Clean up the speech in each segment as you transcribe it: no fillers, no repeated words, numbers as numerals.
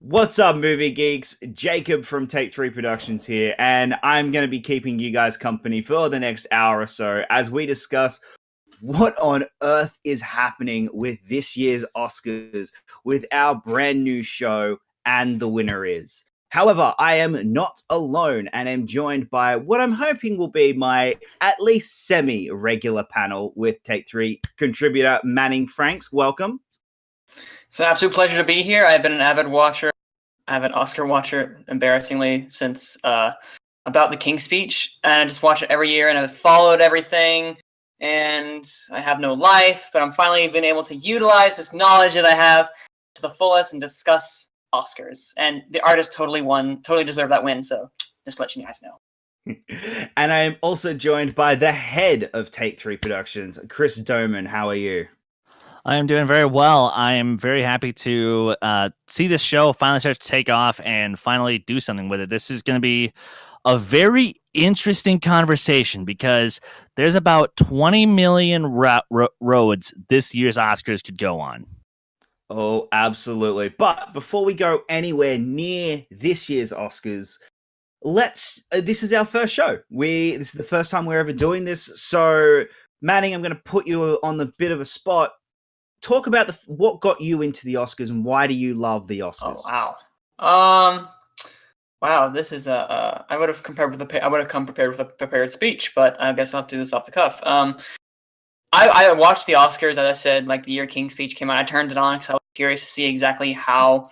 What's up, movie geeks? Jacob from Take Three Productions here, and I'm going to be keeping you guys company for the next hour or so as we discuss what on earth is happening with this year's Oscars with our brand new show, and the winner is. However, I am not alone and am joined by what I'm hoping will be my at least semi regular panel with Take Three contributor Manning Franks. Welcome. It's an absolute pleasure to be here. I've been an avid watcher. I've been Oscar watcher, embarrassingly, since about the King's Speech. And I just watch it every year, and I've followed everything. And I have no life, but I'm finally been able to utilize this knowledge that I have to the fullest and discuss Oscars. And the artist totally won, totally deserved that win. So just let you guys know. And I am also joined by the head of Take Three Productions, Chris Dohmen. How are you? I am doing very well. I am very happy to see this show finally start to take off and finally do something with it. This is going to be a very interesting conversation because there's about 20 million roads this year's Oscars could go on. Oh, absolutely. But before we go anywhere near this year's Oscars, this is our first show. This is the first time we're ever doing this. So, Manning, I'm going to put you on the bit of a spot. Talk about what got you into the Oscars and why do you love the Oscars? Oh, wow. Wow, this is I would have come prepared with a prepared speech, but I guess I'll have to do this off the cuff. I watched the Oscars, as I said, like the year King's Speech came out. I turned it on because I was curious to see exactly how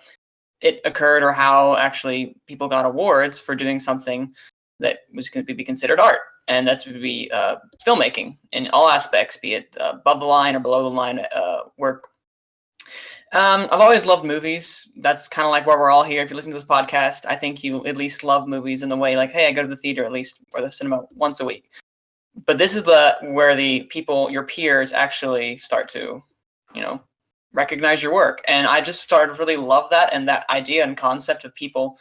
it occurred or how actually people got awards for doing something that was going to be considered art. And that's to be filmmaking in all aspects, be it above the line or below the line work. I've always loved movies. That's kind of like why we're all here. If you listen to this podcast, I think you at least love movies in the way like, hey, I go to the theater at least or the cinema once a week. But this is where the people, your peers, actually start to, recognize your work. And I just started to really love that and that idea and concept of people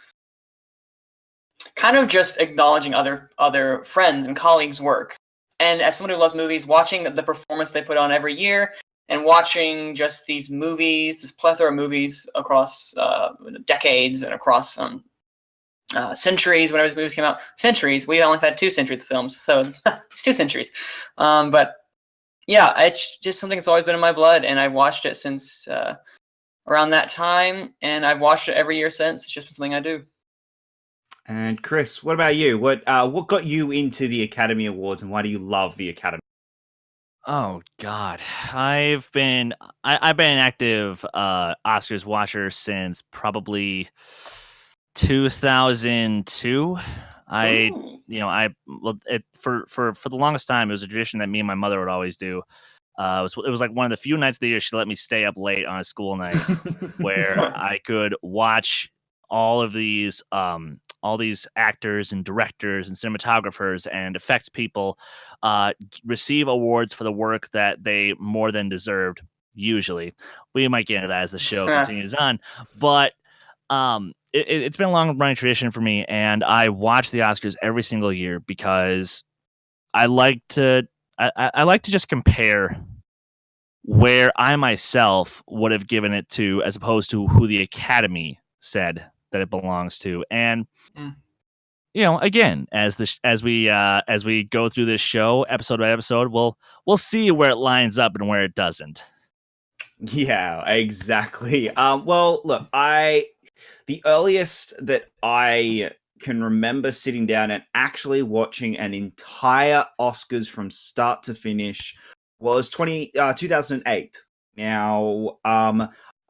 kind of just acknowledging other friends and colleagues' work. And as someone who loves movies, watching the performance they put on every year and watching just these movies, this plethora of movies across decades and across centuries, whenever these movies came out. Centuries, we only had 2 centuries of films, so it's 2 centuries. But yeah, it's just something that's always been in my blood, and I've watched it since around that time, and I've watched it every year since. It's just been something I do. And Chris, what about you? What got you into the Academy Awards, and why do you love the Academy? Oh God, I've been an active Oscars watcher since probably 2002. For the longest time, it was a tradition that me and my mother would always do. It was like one of the few nights of the year she let me stay up late on a school night where I could watch all these actors and directors and cinematographers and effects people receive awards for the work that they more than deserved. Usually, we might get into that as the show continues on, but it's been a long running tradition for me, and I watch the Oscars every single year because I like to just compare where I myself would have given it to as opposed to who the Academy said that it belongs to. And again, as we go through this show episode by episode, we'll see where it lines up and where it doesn't. Yeah, exactly. Well, look, the earliest that I can remember sitting down and actually watching an entire Oscars from start to finish was 2008. Now,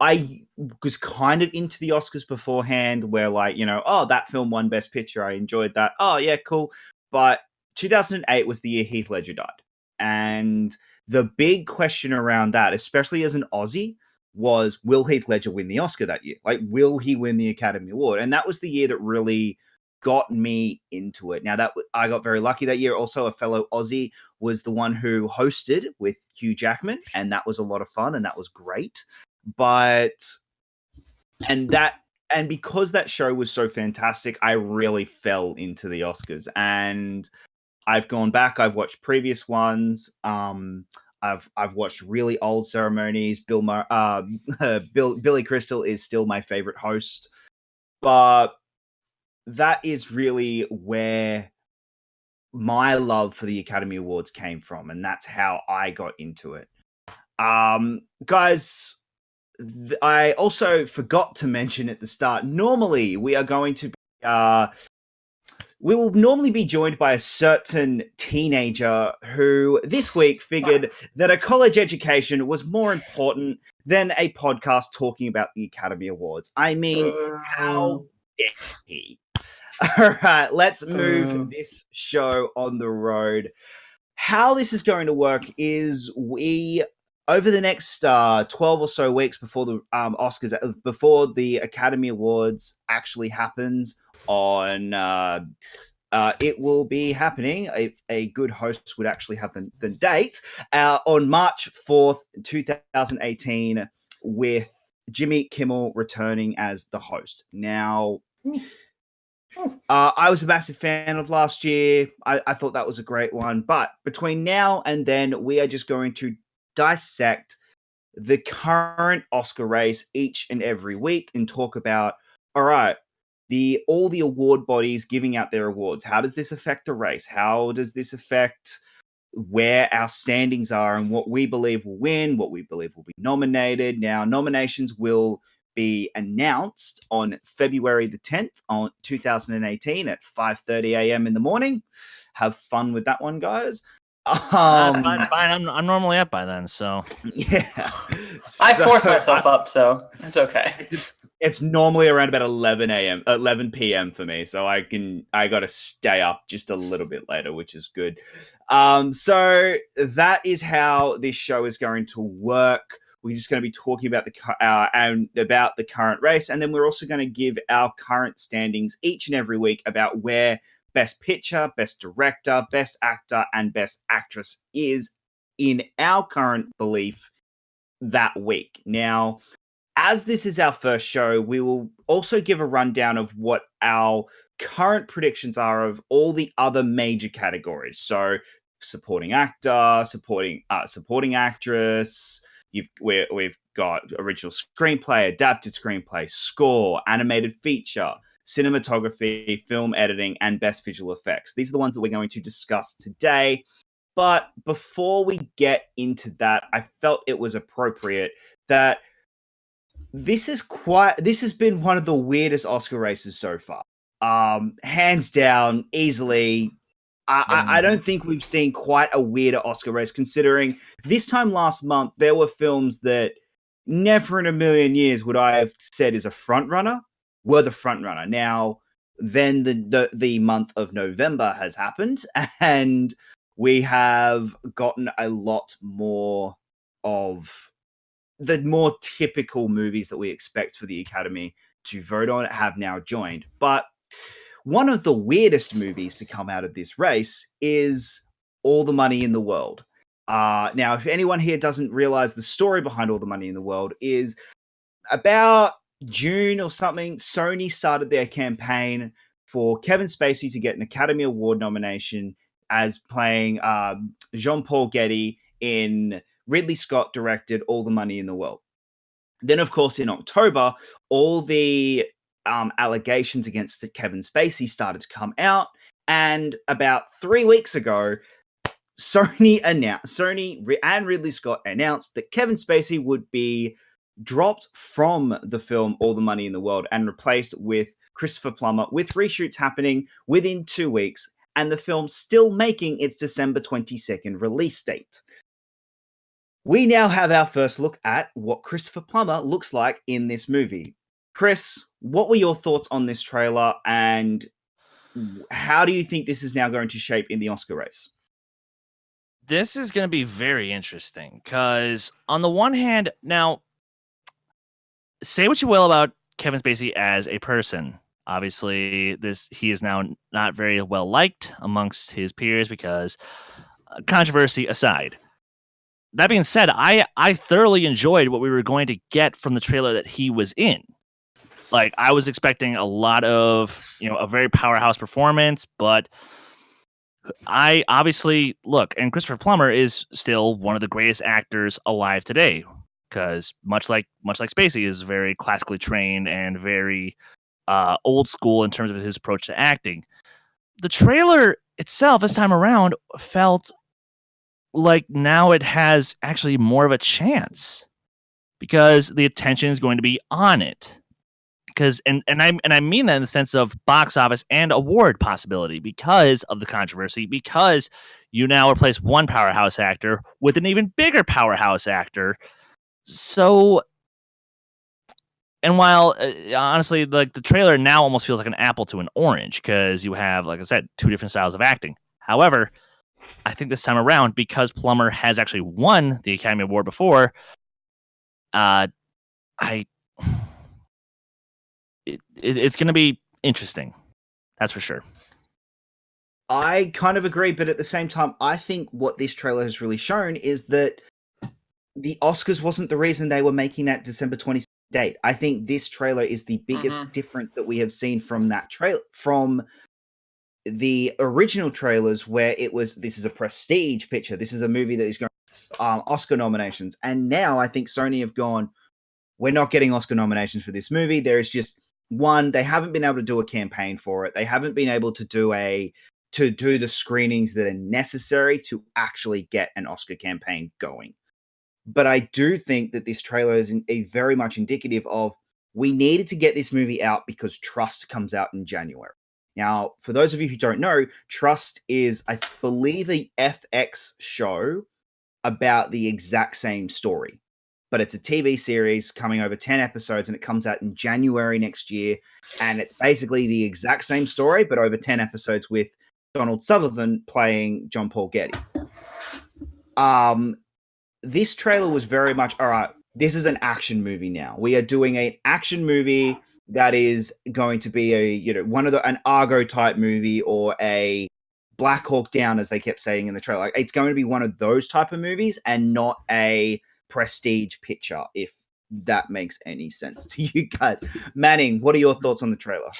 I was kind of into the Oscars beforehand where that film won Best Picture. I enjoyed that. Oh, yeah, cool. But 2008 was the year Heath Ledger died. And the big question around that, especially as an Aussie, was will Heath Ledger win the Oscar that year? Like, will he win the Academy Award? And that was the year that really got me into it. Now, I got very lucky that year. Also, a fellow Aussie was the one who hosted with Hugh Jackman, and that was a lot of fun, and that was great. And because that show was so fantastic, I really fell into the Oscars. And I've gone back. I've watched previous ones. I've watched really old ceremonies. Billy Crystal is still my favorite host. but that is really where my love for the Academy Awards came from, and that's how I got into it. Guys, I also forgot to mention at the start, normally we are going to be, we will normally be joined by a certain teenager who this week figured that a college education was more important than a podcast talking about the Academy Awards. I mean, how dare he? All right, let's move this show on the road. How this is going to work is over the next 12 or so weeks before the Oscars, before the Academy Awards actually happens on, it will be happening. A good host would actually have the date on March 4th, 2018, with Jimmy Kimmel returning as the host. Now, I was a massive fan of last year. I thought that was a great one. But between now and then, we are just going to dissect the current Oscar race each and every week and talk about, all right, all the award bodies giving out their awards. How does this affect the race? How does this affect where our standings are and what we believe will win, what we believe will be nominated? Now, nominations will be announced on February the 10th on 2018 at 5:30 a.m. in the morning. Have fun with that one, guys. It's fine. I'm normally up by then, so yeah. I force myself up, so it's okay. It's normally around about 11 p.m. for me, so I got to stay up just a little bit later, which is good. So that is how this show is going to work. We're just going to be talking about the current race, and then we're also going to give our current standings each and every week about where Best Picture, Best Director, Best Actor, and Best Actress is in our current belief that week. Now, as this is our first show, we will also give a rundown of what our current predictions are of all the other major categories. So, supporting actor, supporting actress. We've got original screenplay, adapted screenplay, score, animated feature, cinematography, film editing, and best visual effects. These are the ones that we're going to discuss today. But before we get into that, I felt it was appropriate that this has been one of the weirdest Oscar races so far. Hands down, easily. I don't think we've seen quite a weirder Oscar race, considering this time last month there were films that never in a million years would I have said is a front runner were the front runner. Now, then the month of November has happened, and we have gotten a lot more of the more typical movies that we expect for the Academy to vote on have now joined. But one of the weirdest movies to come out of this race is All the Money in the World. Now, if anyone here doesn't realize the story behind All the Money in the World, is about June or something, Sony started their campaign for Kevin Spacey to get an Academy Award nomination as playing Jean-Paul Getty in Ridley Scott directed All the Money in the World. Then, of course, in October, all the allegations against Kevin Spacey started to come out. And about 3 weeks ago, Sony and Ridley Scott announced that Kevin Spacey would be dropped from the film All the Money in the World and replaced with Christopher Plummer, with reshoots happening within 2 weeks, and the film still making its December 22nd release date. We now have our first look at what Christopher Plummer looks like in this movie. Chris, what were your thoughts on this trailer, and how do you think this is now going to shape in the Oscar race? This is going to be very interesting because, on the one hand, now, say what you will about Kevin Spacey as a person. Obviously, he is now not very well liked amongst his peers because, controversy aside. That being said, I thoroughly enjoyed what we were going to get from the trailer that he was in. Like, I was expecting a lot of, a very powerhouse performance, but I obviously look, and Christopher Plummer is still one of the greatest actors alive today, because much like Spacey is very classically trained and very old school in terms of his approach to acting. The trailer itself this time around felt like now it has actually more of a chance because the attention is going to be on it. Because and I mean that in the sense of box office and award possibility because of the controversy, because you now replace one powerhouse actor with an even bigger powerhouse actor. So, and while honestly, like the trailer now almost feels like an apple to an orange because you have, like I said, two different styles of acting. However, I think this time around, because Plummer has actually won the Academy Award before, I it's going to be interesting. That's for sure. I kind of agree, but at the same time, I think what this trailer has really shown is that the Oscars wasn't the reason they were making that December 26th date. I think this trailer is the biggest difference that we have seen from that trailer, from the original trailers where it was, this is a prestige picture, this is a movie that is going Oscar nominations, and now I think Sony have gone, we're not getting Oscar nominations for this movie. There is just one, they haven't been able to do a campaign for it. They haven't been able to do the screenings that are necessary to actually get an Oscar campaign going. But I do think that this trailer is a very much indicative of, we needed to get this movie out because Trust comes out in January. Now, for those of you who don't know, Trust is, I believe, a FX show about the exact same story. But it's a TV series coming over 10 episodes, and it comes out in January next year. And it's basically the exact same story, but over 10 episodes with Donald Sutherland playing John Paul Getty. This trailer was very much, all right, this is an action movie now. We are doing an action movie that is going to be an Argo type movie or a Black Hawk Down, as they kept saying in the trailer. Like, it's going to be one of those type of movies and not a prestige picture, if that makes any sense to you guys. Manning, what are your thoughts on the trailer?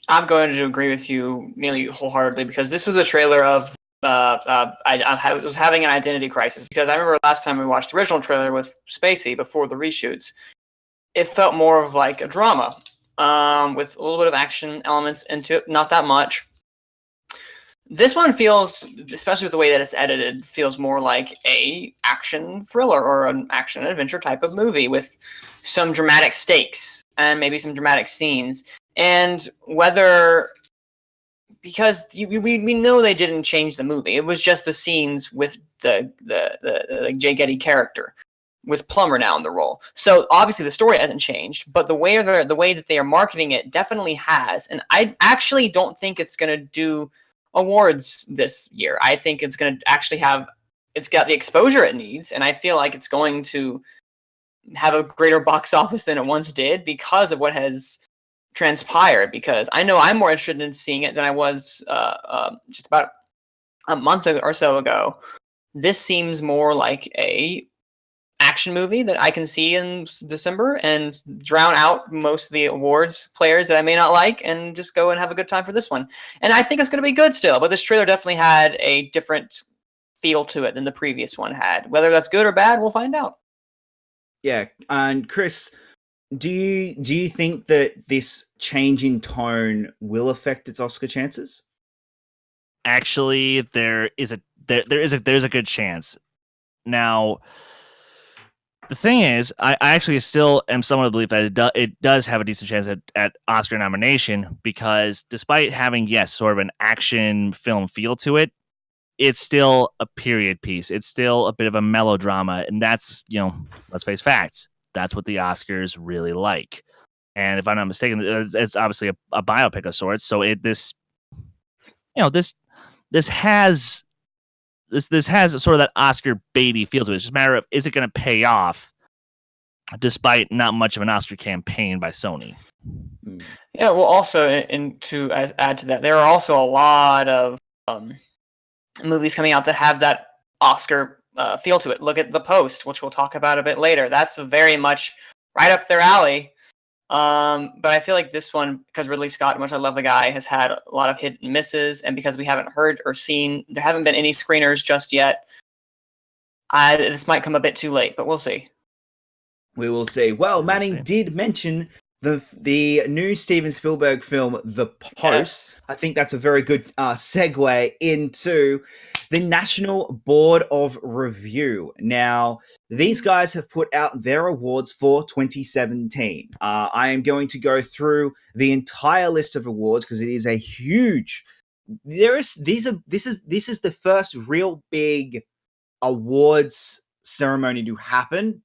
I'm going to agree with you nearly wholeheartedly, because this was a trailer of I was having an identity crisis, because I remember last time we watched the original trailer with Spacey before the reshoots, it felt more of like a drama with a little bit of action elements into it, not that much. This one feels, especially with the way that it's edited, feels more like a action thriller or an action adventure type of movie with some dramatic stakes and maybe some dramatic scenes. And whether, because we know they didn't change the movie, it was just the scenes with the Jay Getty character, with Plummer now in the role. So obviously the story hasn't changed, but the way that they are marketing it definitely has. And I actually don't think it's going to do awards this year. I think it's going to actually it's got the exposure it needs, and I feel like it's going to have a greater box office than it once did because of what has transpired. Because I know I'm more interested in seeing it than I was just about a month or so ago. This seems more like a action movie that I can see in December and drown out most of the awards players that I may not like and just go and have a good time for this one. And I think it's going to be good still, but this trailer definitely had a different feel to it than the previous one had. Whether that's good or bad, we'll find out. Yeah, and Chris, do you think that this change in tone will affect its Oscar chances? Actually, there's a good chance. Now, the thing is, I actually still am somewhat of the belief that it does have a decent chance at Oscar nomination, because despite having, yes, sort of an action film feel to it, it's still a period piece. It's still a bit of a melodrama, and that's, let's face facts. That's what the Oscars really like. And if I'm not mistaken, it's obviously a biopic of sorts. So this has sort of that Oscar baity feel to it. It's just a matter of, is it going to pay off despite not much of an Oscar campaign by Sony? Yeah, well, also, and to add to that, there are also a lot of movies coming out that have that Oscar feel to it. Look at The Post, which we'll talk about a bit later. That's very much right up their alley. But I feel like this one, because Ridley Scott, much I love the guy, has had a lot of hit and misses, and because we haven't heard or seen, there haven't been any screeners just yet. This might come a bit too late, but we'll see. We will see. Well, Manning did mention The new Steven Spielberg film, The Post. Yes. I think that's a very good segue into the National Board of Review. Now, these guys have put out their awards for 2017. I am going to go through the entire list of awards because it is a huge. This is the first real big awards ceremony to happen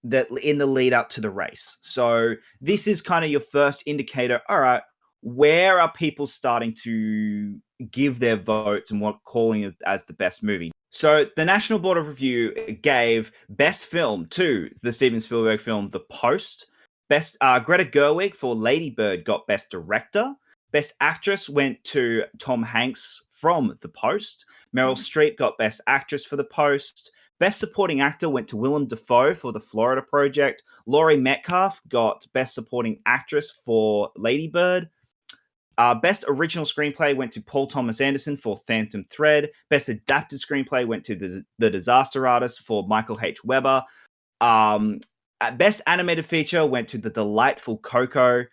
that in the lead up to the race. So this is kind of your first indicator. All right, where are people starting to give their votes and what calling it as the best movie? So the National Board of Review gave best film to the Steven Spielberg film The Post. Best Greta Gerwig for Lady Bird got best director. Best actress went to Tom Hanks from The Post. Meryl Streep got best actress for The Post. Best Supporting Actor went to Willem Dafoe for The Florida Project. Laurie Metcalf got Best Supporting Actress for Lady Bird. Best Original Screenplay went to Paul Thomas Anderson for Phantom Thread. Best Adapted Screenplay went to The Disaster Artist for Michael H. Weber. Best Animated Feature went to The Delightful Coco.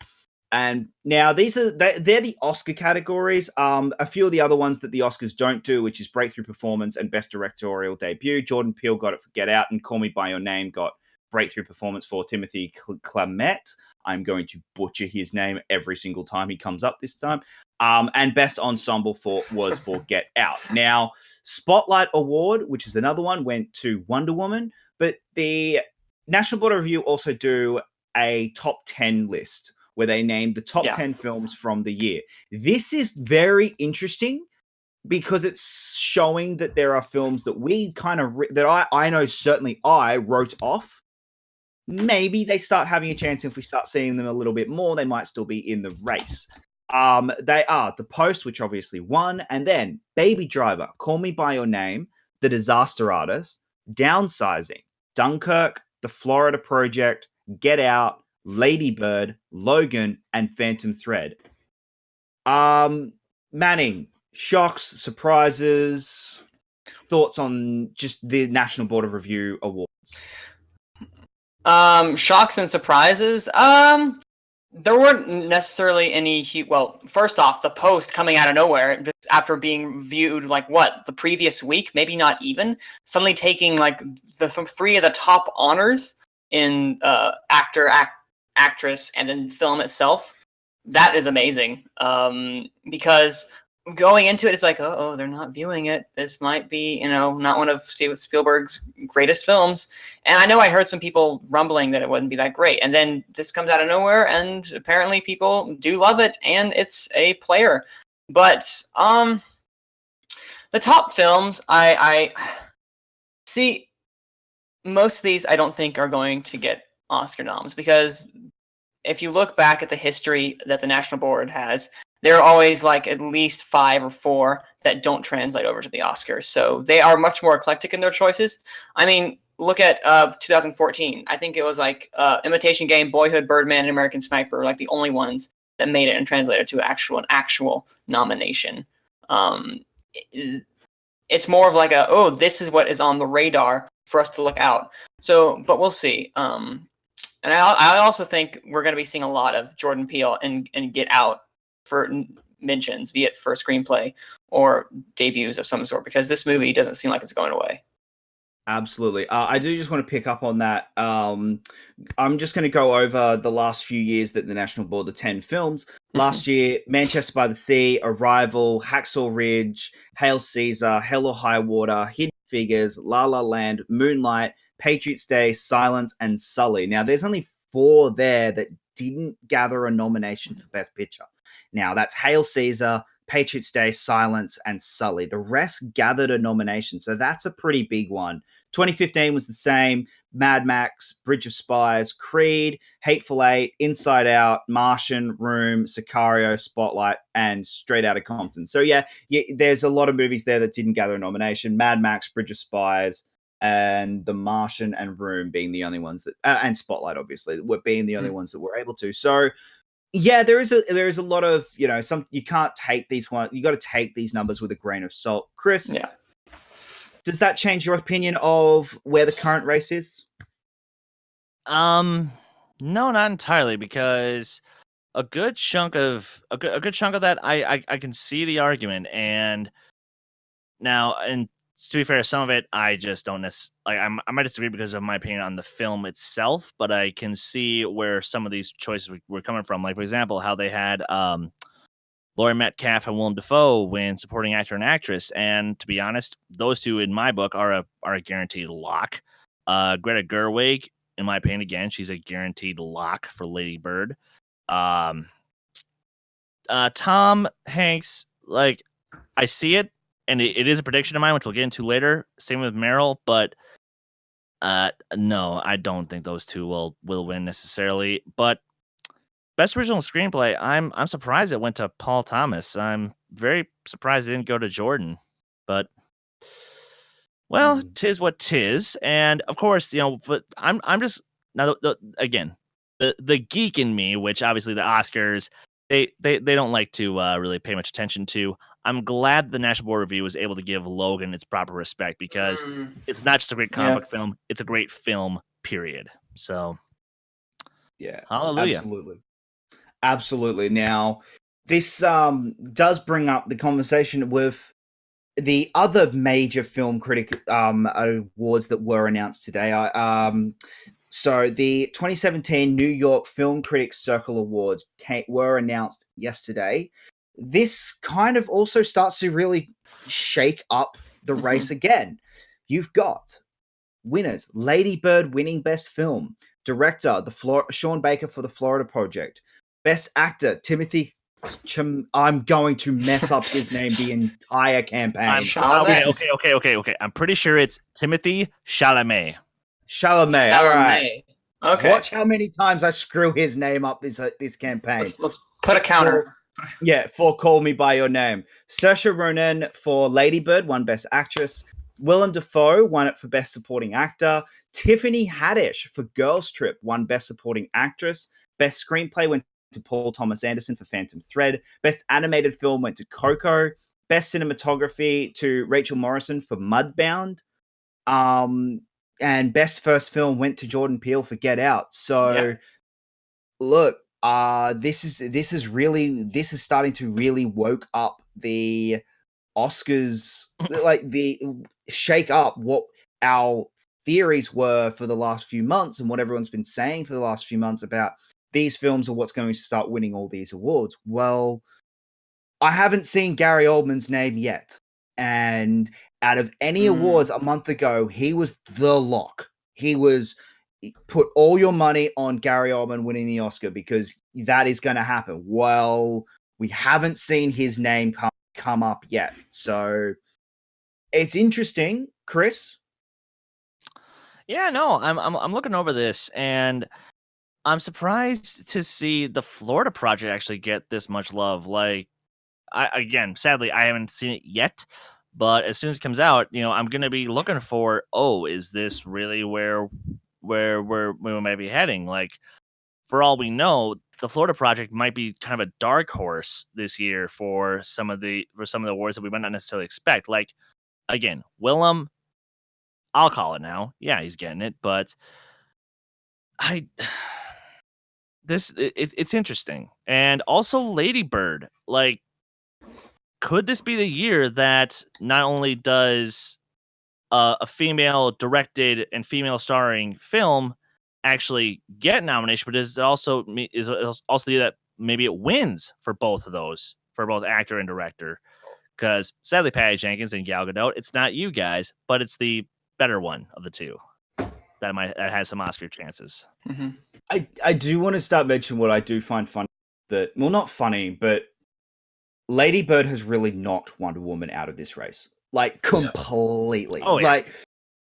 And now they're the Oscar categories. A few of the other ones that the Oscars don't do, which is Breakthrough Performance and Best Directorial Debut. Jordan Peele got it for Get Out, and Call Me by Your Name got Breakthrough Performance for Timothy Chalamet. I'm going to butcher his name every single time he comes up this time. And Best Ensemble was for Get Out. Now, Spotlight Award, which is another one, went to Wonder Woman, but the National Board of Review also do a top 10 list where they named the top 10 films from the year. This is very interesting because it's showing that there are films that we kind of, that I know certainly I wrote off. Maybe they start having a chance if we start seeing them a little bit more. They might still be in the race. They are The Post, which obviously won, and then Baby Driver, Call Me by Your Name, The Disaster Artist, Downsizing, Dunkirk, The Florida Project, Get Out, Lady Bird, Logan, and Phantom Thread. Manning, shocks, surprises, thoughts on just the National Board of Review awards? Shocks and surprises. There weren't necessarily any. Well, first off, The Post coming out of nowhere, just after being viewed the previous week, maybe not even, suddenly taking the three of the top honors in actor, actress, and then film itself. That is amazing. Because going into it, it's like, oh, they're not viewing it. This might be, not one of Steven Spielberg's greatest films. And I know I heard some people rumbling that it wouldn't be that great. And then this comes out of nowhere, and apparently people do love it, and it's a player. But the top films, I see. Most of these, I don't think are going to get Oscar noms, because if you look back at the history that the National Board has, there are always at least 5 or 4 that don't translate over to the Oscars. So they are much more eclectic in their choices. I mean, look at 2014. I think it was Imitation Game, Boyhood, Birdman, and American Sniper, the only ones that made it and translated to an actual nomination. It's more of this is what is on the radar for us to look out. So, but we'll see. And I also think we're going to be seeing a lot of Jordan Peele and Get Out for mentions, be it for screenplay or debuts of some sort, because this movie doesn't seem like it's going away. Absolutely. I do just want to pick up on that. I'm just going to go over the last few years that the National Board, the 10 films. Last year, Manchester by the Sea, Arrival, Hacksaw Ridge, Hail Caesar, Hell or High Water, Hidden Figures, La La Land, Moonlight, Patriots Day, Silence, and Sully. Now, there's only 4 there that didn't gather a nomination for Best Picture. Now, that's Hail Caesar, Patriots Day, Silence, and Sully. The rest gathered a nomination, so that's a pretty big one. 2015 was the same. Mad Max, Bridge of Spies, Creed, Hateful Eight, Inside Out, Martian, Room, Sicario, Spotlight, and Straight Outta Compton. So yeah, there's a lot of movies there that didn't gather a nomination. Mad Max, Bridge of Spies, and The Martian and Room being the only ones that, and Spotlight obviously, were being the only ones that were able to. So yeah, there is a lot of, you can't take these ones. You got to take these numbers with a grain of salt. Chris, yeah. Does that change your opinion of where the current race is? No, not entirely, because a good chunk of that I can see the argument, and now, and to be fair, some of it I just don't like. I might disagree because of my opinion on the film itself, but I can see where some of these choices were coming from. Like, for example, how they had Laurie Metcalf and Willem Dafoe win supporting actor and actress, and to be honest, those two in my book are a guaranteed lock. Greta Gerwig, in my opinion, again, she's a guaranteed lock for Lady Bird. Um, Tom Hanks, like, I see it, and it is a prediction of mine, which we'll get into later. Same with Meryl, but no, I don't think those two will win necessarily. But best original screenplay, I'm surprised it went to Paul Thomas. I'm very surprised it didn't go to Jordan. But well, tis what tis, and of course, but I'm just now again the geek in me, which obviously the Oscars they don't like to really pay much attention to. I'm glad the National Board Review was able to give Logan its proper respect, because it's not just a great comic book film; it's a great film. Period. So, Yeah, hallelujah. Absolutely. Now, this does bring up the conversation with the other major film critic awards that were announced today. So the 2017 New York Film Critics Circle Awards were announced yesterday. This kind of also starts to really shake up the race again. You've got winners: Lady Bird winning Best Film, director Sean Baker for The Florida Project, Best Actor Timothy. I'm going to mess up his name the entire campaign. Okay. I'm pretty sure it's Timothy Chalamet. Chalamet. All right. Okay. Watch how many times I screw his name up this campaign. Let's put a counter. For Call Me By Your Name. Saoirse Ronan for Lady Bird won Best Actress. Willem Dafoe won it for Best Supporting Actor. Tiffany Haddish for Girls Trip won Best Supporting Actress. Best Screenplay went to Paul Thomas Anderson for Phantom Thread. Best Animated Film went to Coco. Best Cinematography to Rachel Morrison for Mudbound. And Best First Film went to Jordan Peele for Get Out. So, look, this is starting to really woke up the Oscars, like the shake up what our theories were for the last few months and what everyone's been saying for the last few months about these films are what's going to start winning all these awards. Well, I haven't seen Gary Oldman's name yet. And out of any awards a month ago, he was the lock. He put all your money on Gary Oldman winning the Oscar because that is going to happen. Well, we haven't seen his name come up yet. So it's interesting, Chris. Yeah, no, I'm looking over this, and I'm surprised to see the Florida Project actually get this much love. Like, sadly, I haven't seen it yet, but as soon as it comes out, I'm gonna be looking for, is this really where we might be heading? Like, for all we know, the Florida Project might be kind of a dark horse this year for some of the awards that we might not necessarily expect. Like, again, Willem, I'll call it now. Yeah, he's getting it, but it's interesting. And also Lady Bird. Like, could this be the year that not only does a female directed and female starring film actually get nomination, but is also the year that maybe it wins for both of those, for both actor and director? Because sadly, Patty Jenkins and Gal Gadot, it's not you guys, but it's the better one of the two that has some Oscar chances. I do want to start mentioning what I do find funny, not funny, but Lady Bird has really knocked Wonder Woman out of this race, like completely. Oh, yeah. Like,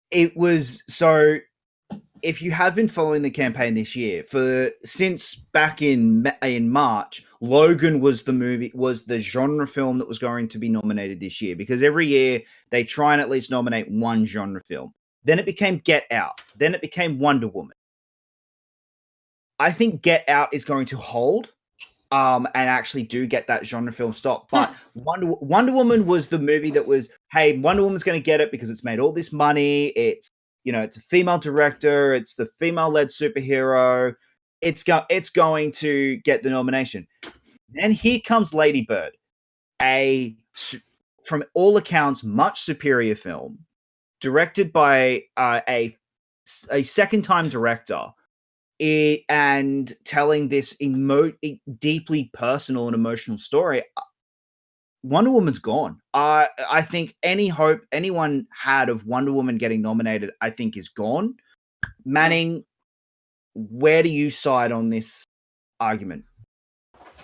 it was so. If you have been following the campaign this year, since back in March, Logan was the genre film that was going to be nominated this year, because every year they try and at least nominate one genre film. Then it became Get Out. Then it became Wonder Woman. I think Get Out is going to hold, and actually do get that genre film stop. But Wonder Woman was the movie that was, hey, Wonder Woman's going to get it because it's made all this money. It's a female director. It's the female-led superhero. it's going to get the nomination. Then here comes Lady Bird, from all accounts much superior film, directed by a second-time director, and telling this deeply personal and emotional story. Wonder Woman's gone. I think any hope anyone had of Wonder Woman getting nominated, I think, is gone. Manning, where do you side on this argument?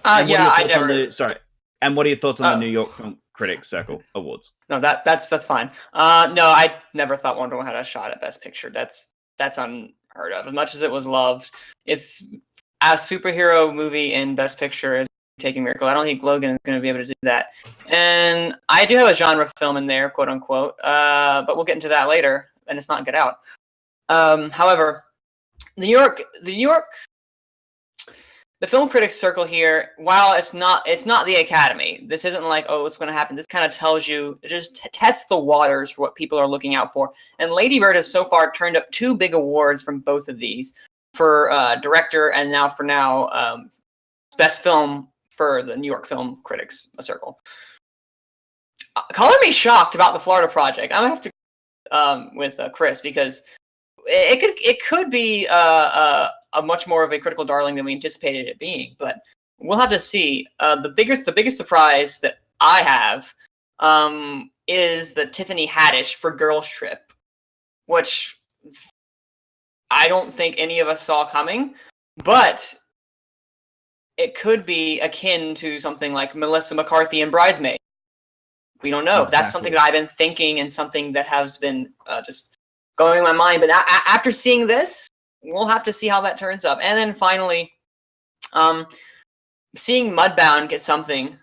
And what are your thoughts on the New York Film Critics Circle Awards? No, that's fine. No, I never thought Wonder Woman had a shot at Best Picture. That's unheard of. As much as it was loved, it's a superhero movie in Best Picture is taking Miracle. I don't think Logan is going to be able to do that. And I do have a genre film in there, quote unquote. But we'll get into that later. And it's not Get Out. However, the Film Critics Circle here, while it's not the Academy. This isn't like, oh, what's going to happen. This kind of tells you, it just tests the waters for what people are looking out for. And Lady Bird has so far turned up 2 big awards from both of these for director and now best film for the New York Film Critics Circle. Color me shocked about the Florida Project. I'm gonna have to with Chris, because it could be a much more of a critical darling than we anticipated it being, but we'll have to see. The biggest surprise that I have is the Tiffany Haddish for Girls Trip, which I don't think any of us saw coming, but it could be akin to something like Melissa McCarthy in Bridesmaid. We don't know. Exactly. That's something that I've been thinking and something that has been just going in my mind. But after seeing this, we'll have to see how that turns up. And then finally, seeing Mudbound get something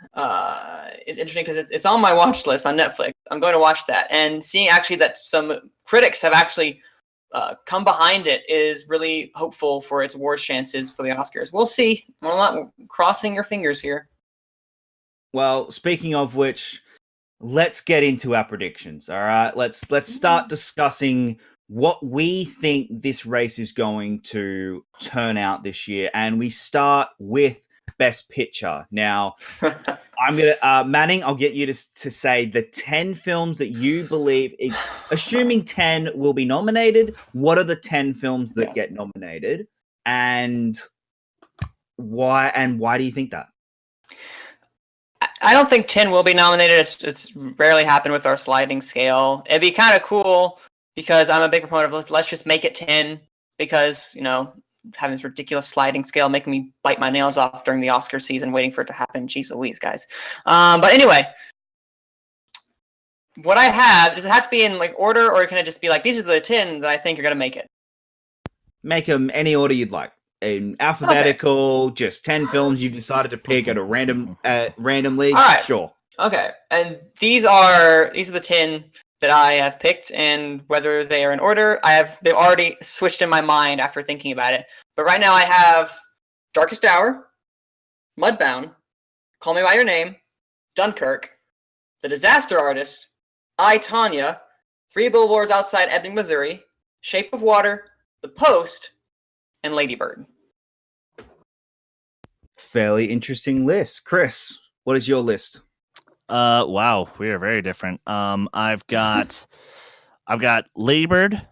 is interesting because it's on my watch list on Netflix. I'm going to watch that. And seeing actually that some critics have actually come behind it is really hopeful for its awards chances for the Oscars. We'll see. We're not crossing your fingers here. Well, speaking of which, let's get into our predictions. All right, let's start discussing what we think this race is going to turn out this year, and we start with Best Picture. Now, I'm gonna Manning. I'll get you to say the 10 films that you believe, assuming 10 will be nominated. What are the 10 films that get nominated, and why? And why do you think that? I don't think 10 will be nominated. It's rarely happened with our sliding scale. It'd be kind of cool because I'm a big proponent of let's just make it 10 because, having this ridiculous sliding scale making me bite my nails off during the Oscar season waiting for it to happen. Jeez Louise, guys. But anyway, what I have, does it have to be in order, or can it just be these are the 10 that I think are going to make it? Make them any order you'd like. In alphabetical, just 10 films you've decided to pick at a randomly. All right. Sure. Okay. And these are the 10 that I have picked, and whether they are in order, they've already switched in my mind after thinking about it. But right now I have Darkest Hour, Mudbound, Call Me by Your Name, Dunkirk, The Disaster Artist, I, Tonya, 3 Billboards Outside Ebbing, Missouri, Shape of Water, The Post, and Lady Bird. Fairly interesting list. Chris, what is your list? Wow, we are very different. I've got Lady Bird,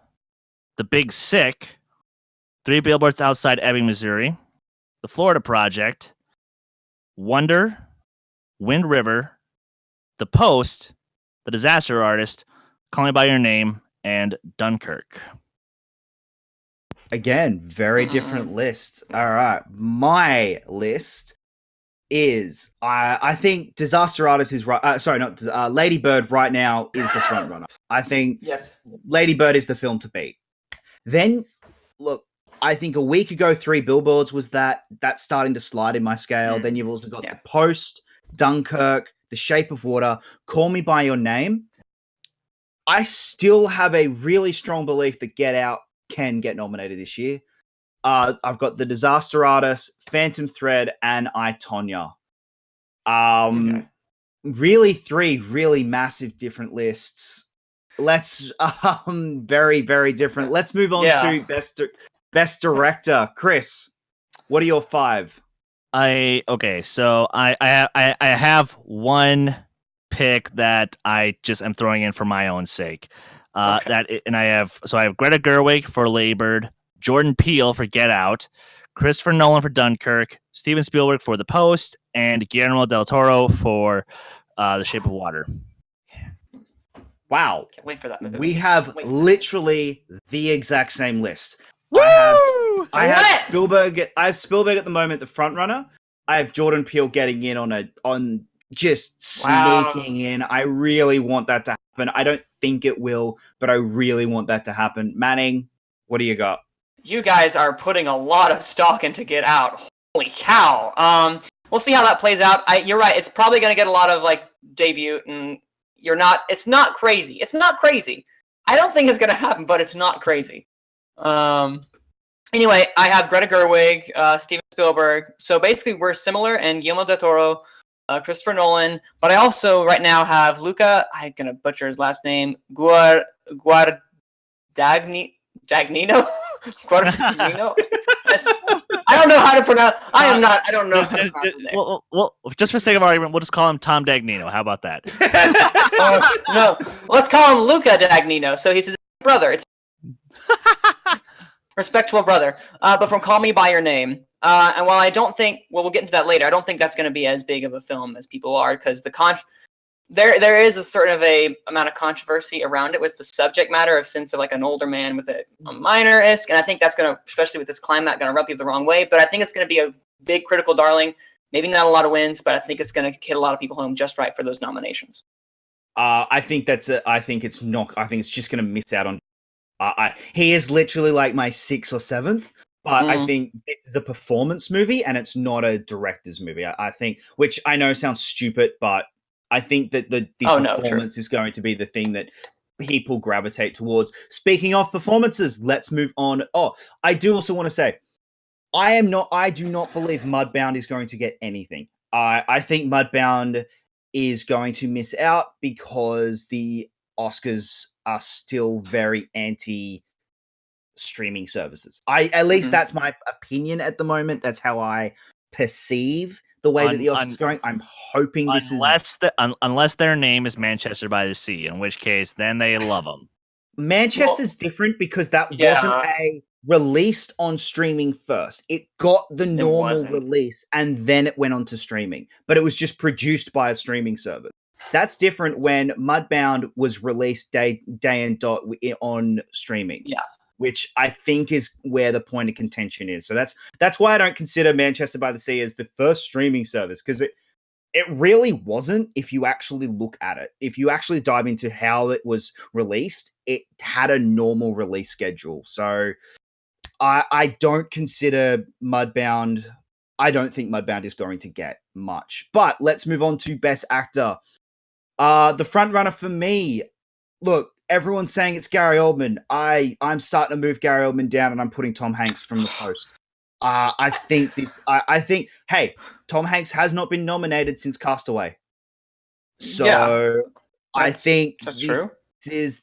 The Big Sick, 3 Billboards Outside Ebbing, Missouri, The Florida Project, Wonder, Wind River, The Post, The Disaster Artist, Call Me by Your Name, and Dunkirk. Again, very different lists. All right, my list is I think Disaster Artist is right. Lady Bird right now is the front runner. I think yes, Lady Bird is the film to beat. Then look, I think a week ago 3 Billboards was that's starting to slide in my scale. Then you've also got The Post, Dunkirk, The Shape of Water, Call Me by Your Name. I still have a really strong belief that Get Out can get nominated this year. I've got The Disaster Artist, Phantom Thread, and I, Tonya. Really 3 really massive different lists. Let's very, very different. Let's move on to Best Director. Chris. What are your 5? So I have one pick that I just am throwing in for my own sake. I have Greta Gerwig for Lady Bird, Jordan Peele for Get Out, Christopher Nolan for Dunkirk, Steven Spielberg for The Post, and Guillermo del Toro for The Shape of Water. Wow. Can't wait for that movie. We have literally the exact same list. Woo! I have Spielberg. I have Spielberg at the moment, the front runner. I have Jordan Peele getting in on just sneaking in. I really want that to happen. I don't think it will, but I really want that to happen. Manning, what do you got? You guys are putting a lot of stock into Get Out. Holy cow. We'll see how that plays out. You're right. It's probably going to get a lot of like debut, and it's not crazy. It's not crazy. I don't think it's going to happen, but it's not crazy. Anyway, I have Greta Gerwig, Steven Spielberg. So basically, we're similar, and Guillermo del Toro, Christopher Nolan. But I also right now have Luca. I'm gonna butcher his last name. Guadagnino. Guadagnino. I don't know how to pronounce. I don't know how to pronounce his name. Well, just for sake of argument, we'll just call him Tom Dagnino. How about that? No, let's call him Luca Dagnino. So he's his brother. It's respectable brother. But from Call Me by Your Name. And while I don't think, we'll get into that later. I don't think that's going to be as big of a film as people are, because there is a sort of a amount of controversy around it with the subject matter of sense of like an older man with a minor-esque, and I think that's going to, especially with this climate, going to rub people the wrong way. But I think it's going to be a big critical darling. Maybe not a lot of wins, but I think it's going to hit a lot of people home just right for those nominations. I think it's just going to miss out on. He is literally like my 6th or 7th. But I think this is a performance movie and it's not a director's movie. I think, which I know sounds stupid, but I think that the performance is going to be the thing that people gravitate towards. Speaking of performances, let's move on. Oh, I do also want to say, I do not believe Mudbound is going to get anything. I think Mudbound is going to miss out because the Oscars are still very anti streaming services. At least that's my opinion at the moment. That's how I perceive the way that the Oscars going. I'm hoping unless their name is Manchester by the Sea, in which case then they love them. Manchester's different because that wasn't released on streaming first. It got the normal release and then it went on to streaming, but it was just produced by a streaming service. That's different when Mudbound was released day and dot on streaming. Yeah. Which I think is where the point of contention is. So that's why I don't consider Manchester by the Sea as the first streaming service, because it really wasn't. If you actually look at it, if you actually dive into how it was released, it had a normal release schedule. So I don't consider Mudbound. I don't think Mudbound is going to get much. But let's move on to Best Actor. The front runner for me, look, everyone's saying it's Gary Oldman. I'm starting to move Gary Oldman down, and I'm putting Tom Hanks from The Post. I think, hey, Tom Hanks has not been nominated since Castaway. So I think this is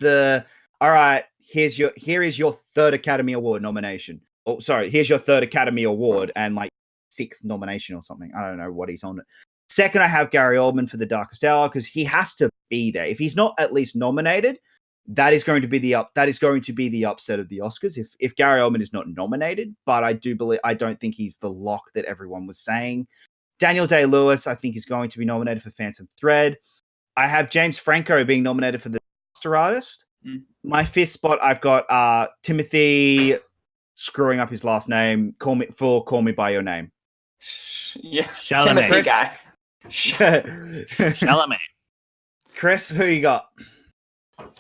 all right, here is your 3rd Academy Award nomination. Oh, sorry, here's your 3rd Academy Award and like 6th nomination or something. I don't know what he's on. Second, I have Gary Oldman for The Darkest Hour because he has to be there. If he's not at least nominated, that is going to be the upset of the Oscars if Gary Oldman is not nominated. But I don't think he's the lock that everyone was saying. Daniel Day-Lewis, I think, is going to be nominated for Phantom Thread. I have James Franco being nominated for The Disaster Artist. My 5th spot, I've got Timothy, screwing up his last name, Call Me by Your Name. Yeah, Chalamet. Timothy guy. Chalamet. Chris, who you got?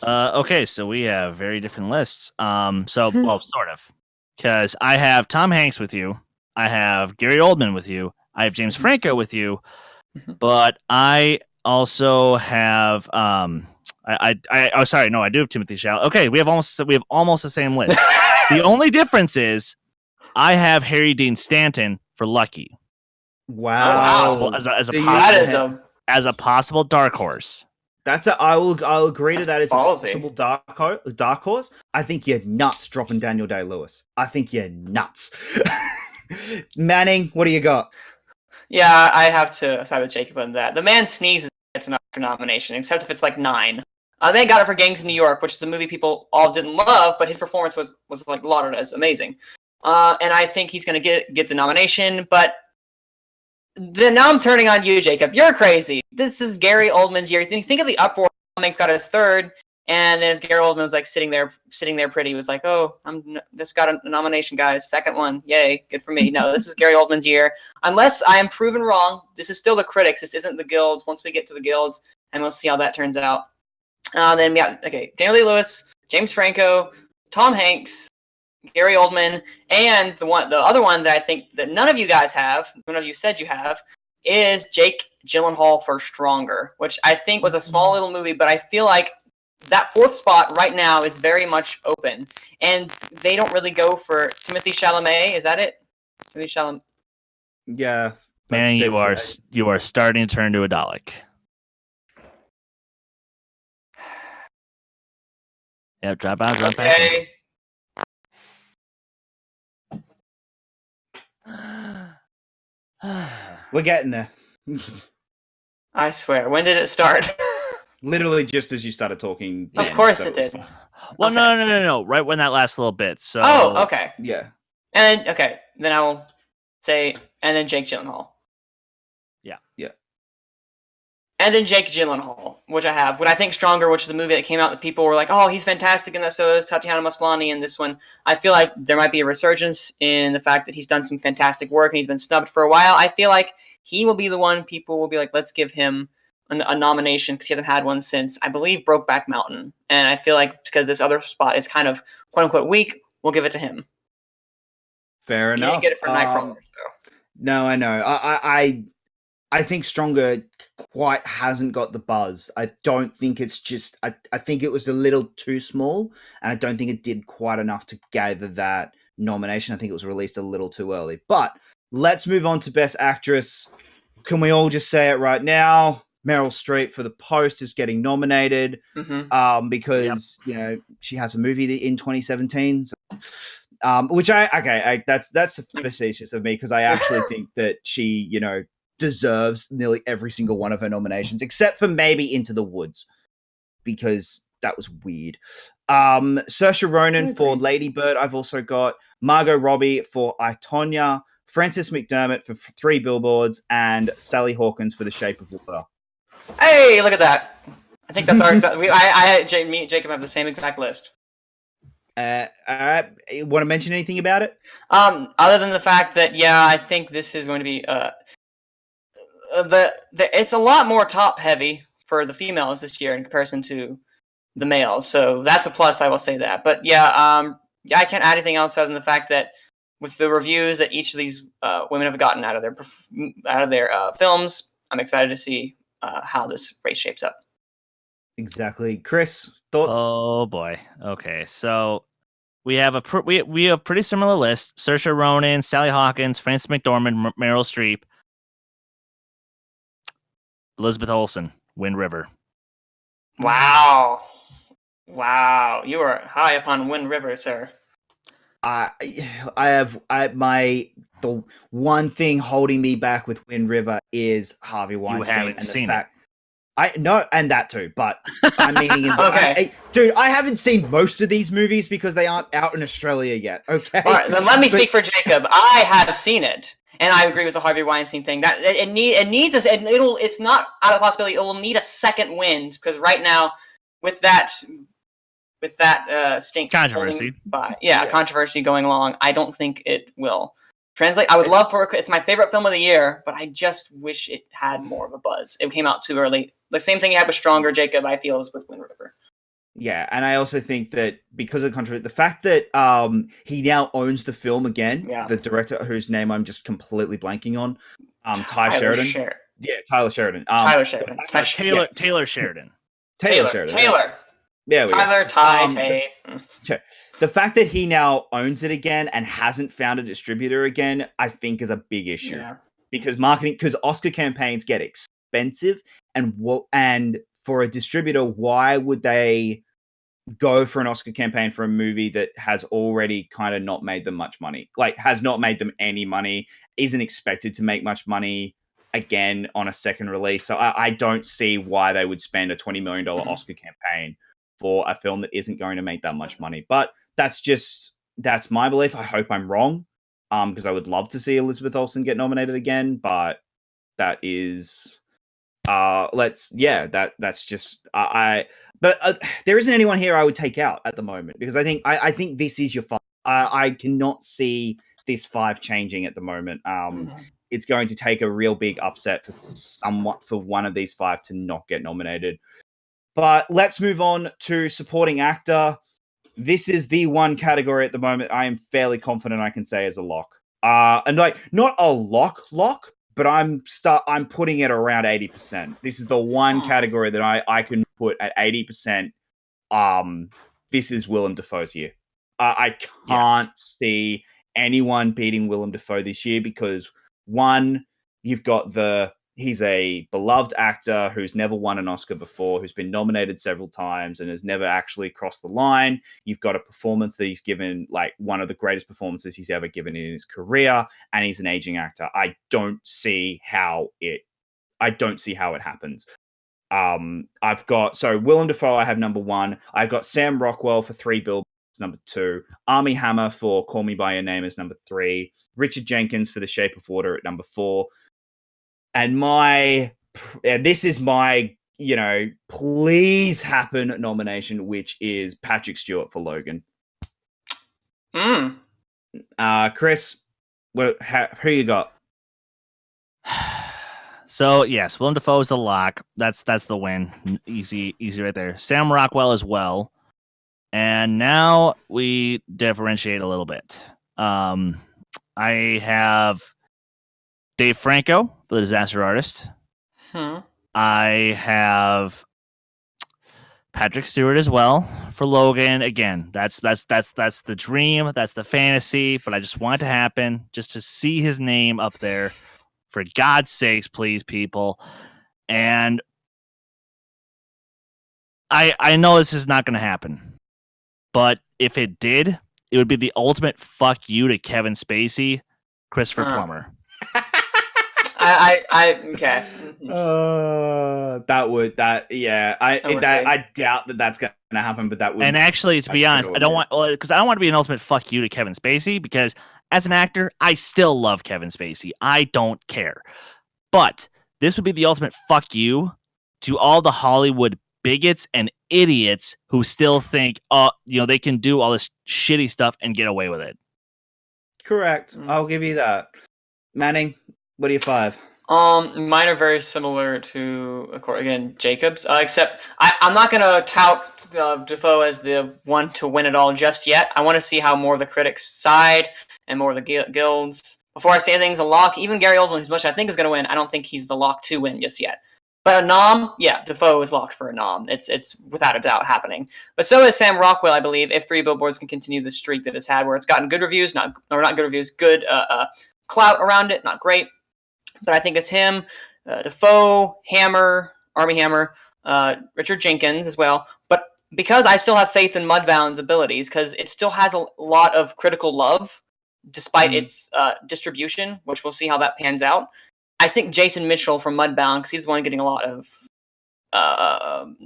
Okay, so we have very different lists. Well, sort of, because I have Tom Hanks with you, I have Gary Oldman with you, I have James Franco with you, but I also have I do have Timothy Chalamet. Okay, we have almost the same list. The only difference is I have Harry Dean Stanton for Lucky. Wow, as a possible dark horse. I'll agree to that. It's a possible dark horse. I think you're nuts dropping Daniel Day-Lewis. I think you're nuts. Manning, what do you got? Yeah, I have to side with Jacob on that. The Man Sneezes gets an Oscar nomination, except if it's like 9. The man got it for Gangs of New York, which is a movie people all didn't love, but his performance was like lauded as amazing. And I think he's going to get the nomination, but then now I'm turning on you, Jacob. You're crazy. This is Gary Oldman's year. Think of the uproar. Tom Hanks got his 3rd, and then Gary Oldman's like sitting there pretty with like, oh, this got a nomination, guys. 2nd one, yay, good for me. No, this is Gary Oldman's year. Unless I am proven wrong, this is still the critics. This isn't the guilds. Once we get to the guilds, and we'll see how that turns out. Then yeah, okay, Daniel Day-Lewis, James Franco, Tom Hanks, Gary Oldman, and the other one that I think that none of you guys have, none of you said you have, is Jake Gyllenhaal for Stronger, which I think was a small little movie, but I feel like that 4th spot right now is very much open, and they don't really go for Timothée Chalamet. Is that it? Timothée Chalamet. Yeah, Man, you are starting to turn to a Dalek. Yep, drop out, drop back in. We're getting there. I swear. When did it start? Literally just as you started talking. Of course it did. Well, Okay. no. Right when that last little bit. So. Oh, okay. Yeah. And okay, then I will say, and then Jake Gyllenhaal. Yeah. And then Jake Gyllenhaal, which I have. When I think Stronger, which is the movie that came out that people were like, oh, he's fantastic in this, so is Tatiana Maslany in this one. I feel like there might be a resurgence in the fact that he's done some fantastic work and he's been snubbed for a while. I feel like he will be the one people will be like, let's give him a nomination because he hasn't had one since, I believe, Brokeback Mountain. And I feel like because this other spot is kind of quote-unquote weak, we'll give it to him. Fair You enough. didn't get it for Nightcrawler. So. No, I know. I think Stronger quite hasn't got the buzz. I don't think it's just... I think it was a little too small, and I don't think it did quite enough to gather that nomination. I think it was released a little too early. But let's move on to Best Actress. Can we all just say it right now? Meryl Streep for The Post is getting nominated because, you know, she has a movie in 2017. So, which that's facetious of me because I actually think that she, you know, deserves nearly every single one of her nominations, except for maybe Into the Woods, because that was weird. Saoirse Ronan for Lady Bird. I've also got Margot Robbie for I, Tonya, Frances McDermott for 3 Billboards, and Sally Hawkins for The Shape of Water. Hey, look at that! I think that's our exact. Me and Jacob have the same exact list. All right. You want to mention anything about it? Other than the fact that, yeah, I think this is going to be it's a lot more top heavy for the females this year in comparison to the males, so that's a plus. I will say that. But yeah, I can't add anything else other than the fact that with the reviews that each of these women have gotten out of their films, I'm excited to see how this race shapes up. Exactly, Chris. Thoughts? Oh boy. Okay, so we have we have pretty similar list: Saoirse Ronan, Sally Hawkins, Frances McDormand, Meryl Streep, Elizabeth Olsen, Wind River. Wow, you are high upon Wind River, sir. The one thing holding me back with Wind River is Harvey Weinstein. You haven't seen it. And that too, but I'm meaning okay. Dude, I haven't seen most of these movies because they aren't out in Australia yet. Okay. All right, then let me speak for Jacob. I have seen it, and I agree with the Harvey Weinstein thing. That it needs it's not out of the possibility. It will need a second wind because right now, with that stink controversy, controversy going along, I don't think it will translate. I would love for it's my favorite film of the year, but I just wish it had more of a buzz. It came out too early. The same thing you had with Stronger, Jacob, I feel, is with Wind River. Yeah, and I also think that because of the controversy, the fact that he now owns the film again, the director whose name I'm just completely blanking on, Tyler Sheridan. Yeah, Tyler Sheridan. Taylor Sheridan. Taylor Sheridan. Yeah, Yeah. The fact that he now owns it again and hasn't found a distributor again, I think is a big issue. Yeah. Because Oscar campaigns get expensive, and for a distributor, why would they go for an Oscar campaign for a movie that has already kind of not made them much money, like has not made them any money, isn't expected to make much money again on a second release. So I don't see why they would spend a $20 million Oscar campaign for a film that isn't going to make that much money. But that's my belief. I hope I'm wrong, because I would love to see Elizabeth Olsen get nominated again, but that is that's just but there isn't anyone here I would take out at the moment, because I think this is your 5. I cannot see this 5 changing at the moment. It's going to take a real big upset for one of these 5 to not get nominated. But let's move on to supporting actor. This is the one category at the moment I am fairly confident I can say is a lock. And like, not a lock, but I'm putting it around 80%. This is the one category that I can put at 80%. This is Willem Dafoe's year. I can't see anyone beating Willem Dafoe this year, because one, you've got he's a beloved actor who's never won an Oscar before, who's been nominated several times and has never actually crossed the line. You've got a performance that he's given, like one of the greatest performances he's ever given in his career, and he's an aging actor. I don't see how it happens. Willem Dafoe, I have number 1. I've got Sam Rockwell for 3 Billboards, number 2. Armie Hammer for Call Me By Your Name is number 3. Richard Jenkins for The Shape of Water at number 4. And this is my, please happen nomination, which is Patrick Stewart for Logan. Chris, who you got? So yes, Willem Dafoe is the lock. That's the win. Easy right there. Sam Rockwell as well. And now we differentiate a little bit. I have Dave Franco for The Disaster Artist. I have Patrick Stewart as well for Logan. Again, that's the dream, that's the fantasy, but I just want it to happen, just to see his name up there. For God's sakes, please, people. And I know this is not going to happen, but if it did, it would be the ultimate fuck you to Kevin Spacey, Christopher Plummer. Okay. I doubt that's going to happen, but that would. And actually, to be honest, I don't want to be an ultimate fuck you to Kevin Spacey, because as an actor, I still love Kevin Spacey. I don't care. But this would be the ultimate fuck you to all the Hollywood bigots and idiots who still think, they can do all this shitty stuff and get away with it. Correct. I'll give you that. Manning, what are your 5? Mine are very similar to, again, Jacob's, except I'm not going to tout Dafoe as the one to win it all just yet. I want to see how more of the critics side and more of the guilds. Before I say anything's a lock, even Gary Oldman, who's much I think is going to win, I don't think he's the lock to win just yet. But a nom, yeah, Dafoe is locked for a nom. It's without a doubt happening. But so is Sam Rockwell, I believe, if 3 Billboards can continue the streak that it's had, where it's gotten good reviews, not good reviews, good clout around it, not great. But I think it's him, Dafoe, Hammer, Armie Hammer, Richard Jenkins as well. But because I still have faith in Mudbound's abilities, because it still has a lot of critical love, despite its distribution, which we'll see how that pans out. I think Jason Mitchell from Mudbound, because he's the one getting a lot of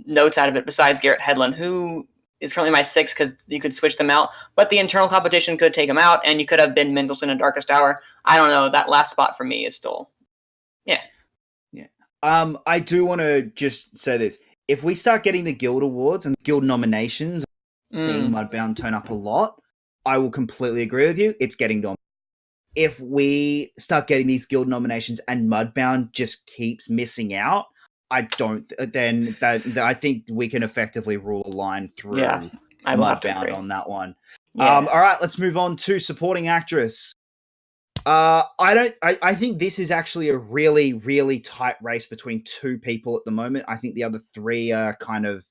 notes out of it, besides Garrett Hedlund, who is currently my 6, because you could switch them out. But the internal competition could take him out, and you could have Ben Mendelsohn in Darkest Hour. I don't know. That last spot for me is still... Yeah. I do want to just say this. If we start getting the Guild Awards and Guild nominations, seeing Mudbound turn up a lot, I will completely agree with you. It's getting dominated. If we start getting these Guild nominations and Mudbound just keeps missing out, I think we can effectively rule a line through Mudbound on that one. Yeah. All right, let's move on to supporting actress. I think this is actually a really, really tight race between 2 people at the moment. I think the other 3 are kind of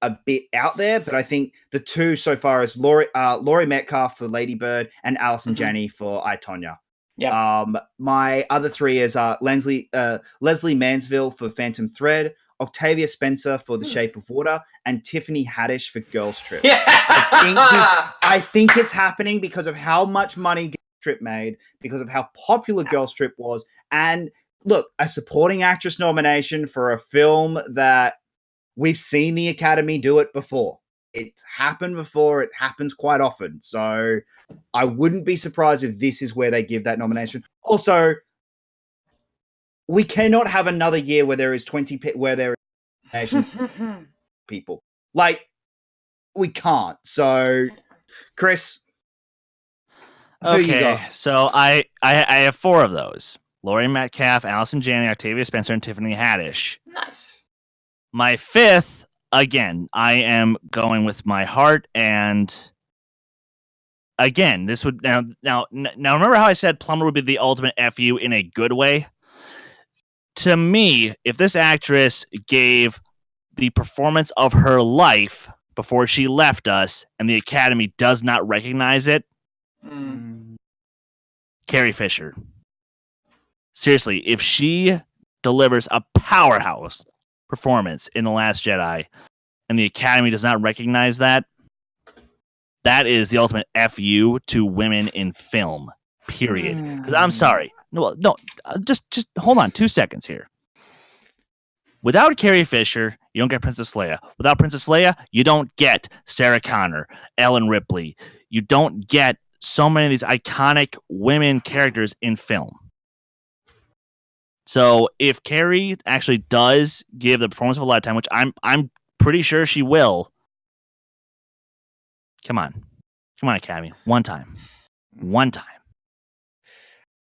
a bit out there, but I think the 2 so far is Laurie Metcalf for Lady Bird and Allison Janney for I, Tonya. Yeah. My other 3 is Leslie Mansville for Phantom Thread, Octavia Spencer for The Shape of Water and Tiffany Haddish for Girls Trip. Yeah. I think it's happening because of how much money Girls Trip made, because of how popular Girls Trip was, and look, a supporting actress nomination for a film that we've seen the Academy do it before. It's happened before. It happens quite often. So I wouldn't be surprised if this is where they give that nomination. Also, we cannot have another year where there is 20 where there are nominations people. Like, we can't. So, Chris, who you Okay, got? so I have 4 of those: Laurie Metcalf, Allison Janney, Octavia Spencer, and Tiffany Haddish. Nice. My 5th, again, I am going with my heart, and again, this would now remember how I said Plumber would be the ultimate FU in a good way? To me, if this actress gave the performance of her life before she left us and the Academy does not recognize it, Carrie Fisher. Seriously, if she delivers a powerhouse performance in The Last Jedi and the Academy does not recognize that, that is the ultimate FU to women in film, period. Because I'm sorry. No, just hold on 2 seconds here. Without Carrie Fisher, you don't get Princess Leia. Without Princess Leia, you don't get Sarah Connor, Ellen Ripley. You don't get so many of these iconic women characters in film. So if Carrie actually does give the performance of a lifetime, which I'm pretty sure she will, come on, Academy, one time.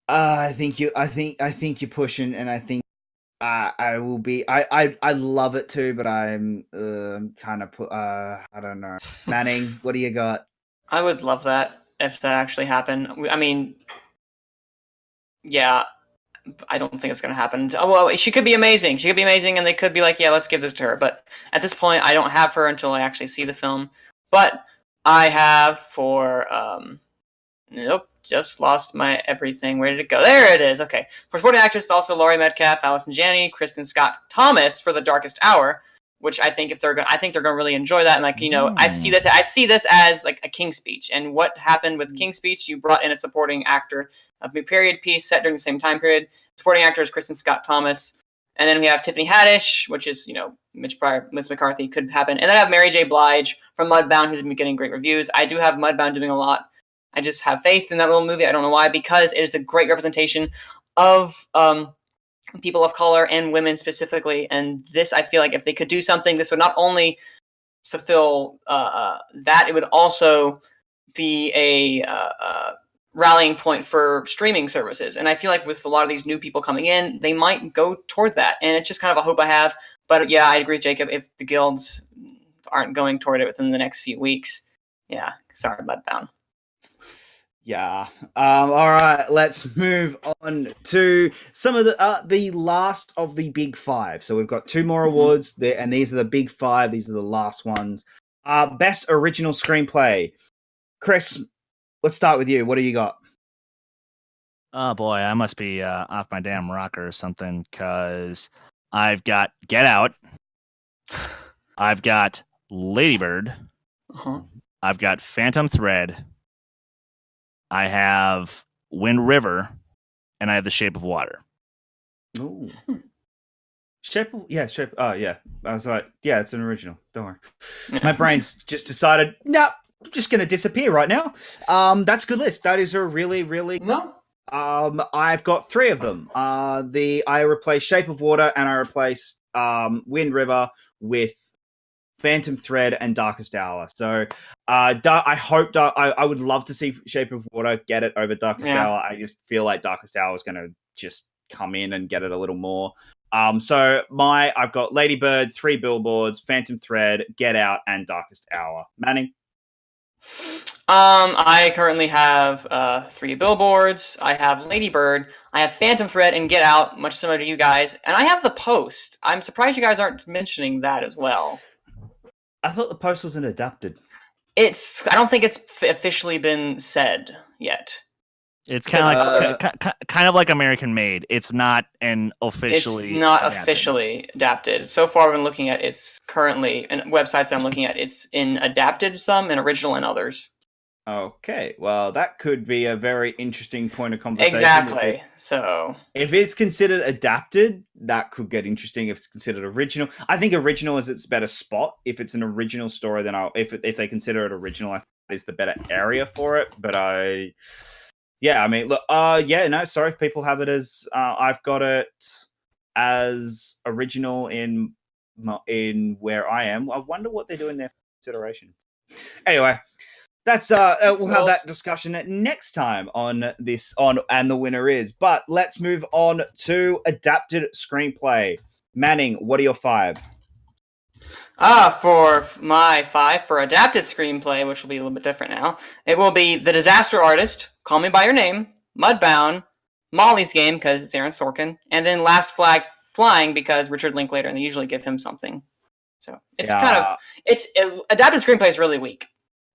I think you're pushing, and I think I will be. I love it too, but I'm kind of I don't know. Manning, what do you got? I would love that if that actually happened. I mean, yeah, I don't think it's going to happen. Oh, well, she could be amazing. She could be amazing, and they could be like, yeah, let's give this to her. But at this point, I don't have her until I actually see the film. But I have for nope, just lost my everything. Where did it go? There it is. Okay, for supporting actress, also Laurie Metcalf, Allison Janney, Kristen Scott Thomas for The Darkest Hour, which I think they're going to really enjoy that. And like, you know, I see this as like a King's Speech. And what happened with King's Speech? You brought in a supporting actor of a period piece set during the same time period. Supporting actor is Kristen Scott Thomas. And then we have Tiffany Haddish, which is, you know, Mitch Pryor, Miss McCarthy could happen. And then I have Mary J. Blige from Mudbound, who's been getting great reviews. I do have Mudbound doing a lot. I just have faith in that little movie. I don't know why, because it is a great representation of people of color and women specifically. And this, I feel like if they could do something, this would not only fulfill that, it would also be a rallying point for streaming services. And I feel like with a lot of these new people coming in, they might go toward that. And it's just kind of a hope I have. But yeah, I agree with Jacob. If the guilds aren't going toward it within the next few weeks, yeah, sorry, Mudbound. Yeah. All right. Let's move on to some of the last of the big 5. So we've got 2 more awards there, and these are the big 5. These are the last ones. Best original screenplay. Chris, let's start with you. What do you got? Oh boy, I must be off my damn rocker or something, because I've got Get Out, I've got Lady Bird, I've got Phantom Thread, I have Wind River, and I have The Shape of Water. Ooh. Shape. Oh, yeah. I was like, yeah, it's an original. Don't worry. My brain's just decided, no, I'm just going to disappear right now. That's a good list. That is a really, really... No. I've got 3 of them. I replaced Shape of Water, and I replaced Wind River with Phantom Thread and Darkest Hour. So I hope I would love to see Shape of Water get it over Darkest Hour. I just feel like Darkest Hour is going to just come in and get it a little more. So I've got Lady Bird, 3 Billboards, Phantom Thread, Get Out, and Darkest Hour. Manning? I currently have 3 Billboards. I have Lady Bird. I have Phantom Thread and Get Out, much similar to you guys. And I have The Post. I'm surprised you guys aren't mentioning that as well. I thought The Post wasn't adapted. I don't think it's officially been said yet. It's kind of like American Made. It's not officially. It's not adapted. officially adapted. So far, I've been looking at it's currently in websites that I'm looking at. It's in adapted some and original in others. Okay, well, that could be a very interesting point of conversation. Exactly. So if it's considered adapted, that could get interesting. If it's considered original, I think original is its better spot. If it's an original story, then if they consider it original, I think that is the better area for it. But I mean, look, sorry, people have it as I've got it as original in where I am. I wonder what they're doing there for consideration. Anyway. That's we'll have that discussion next time on and the winner is. But let's move on to adapted screenplay. Manning, what are your 5? For my 5 for adapted screenplay, which will be a little bit different now, it will be The Disaster Artist, Call Me by Your Name, Mudbound, Molly's Game because it's Aaron Sorkin, and then Last Flag Flying because Richard Linklater, and they usually give him something. So it's adapted screenplay is really weak.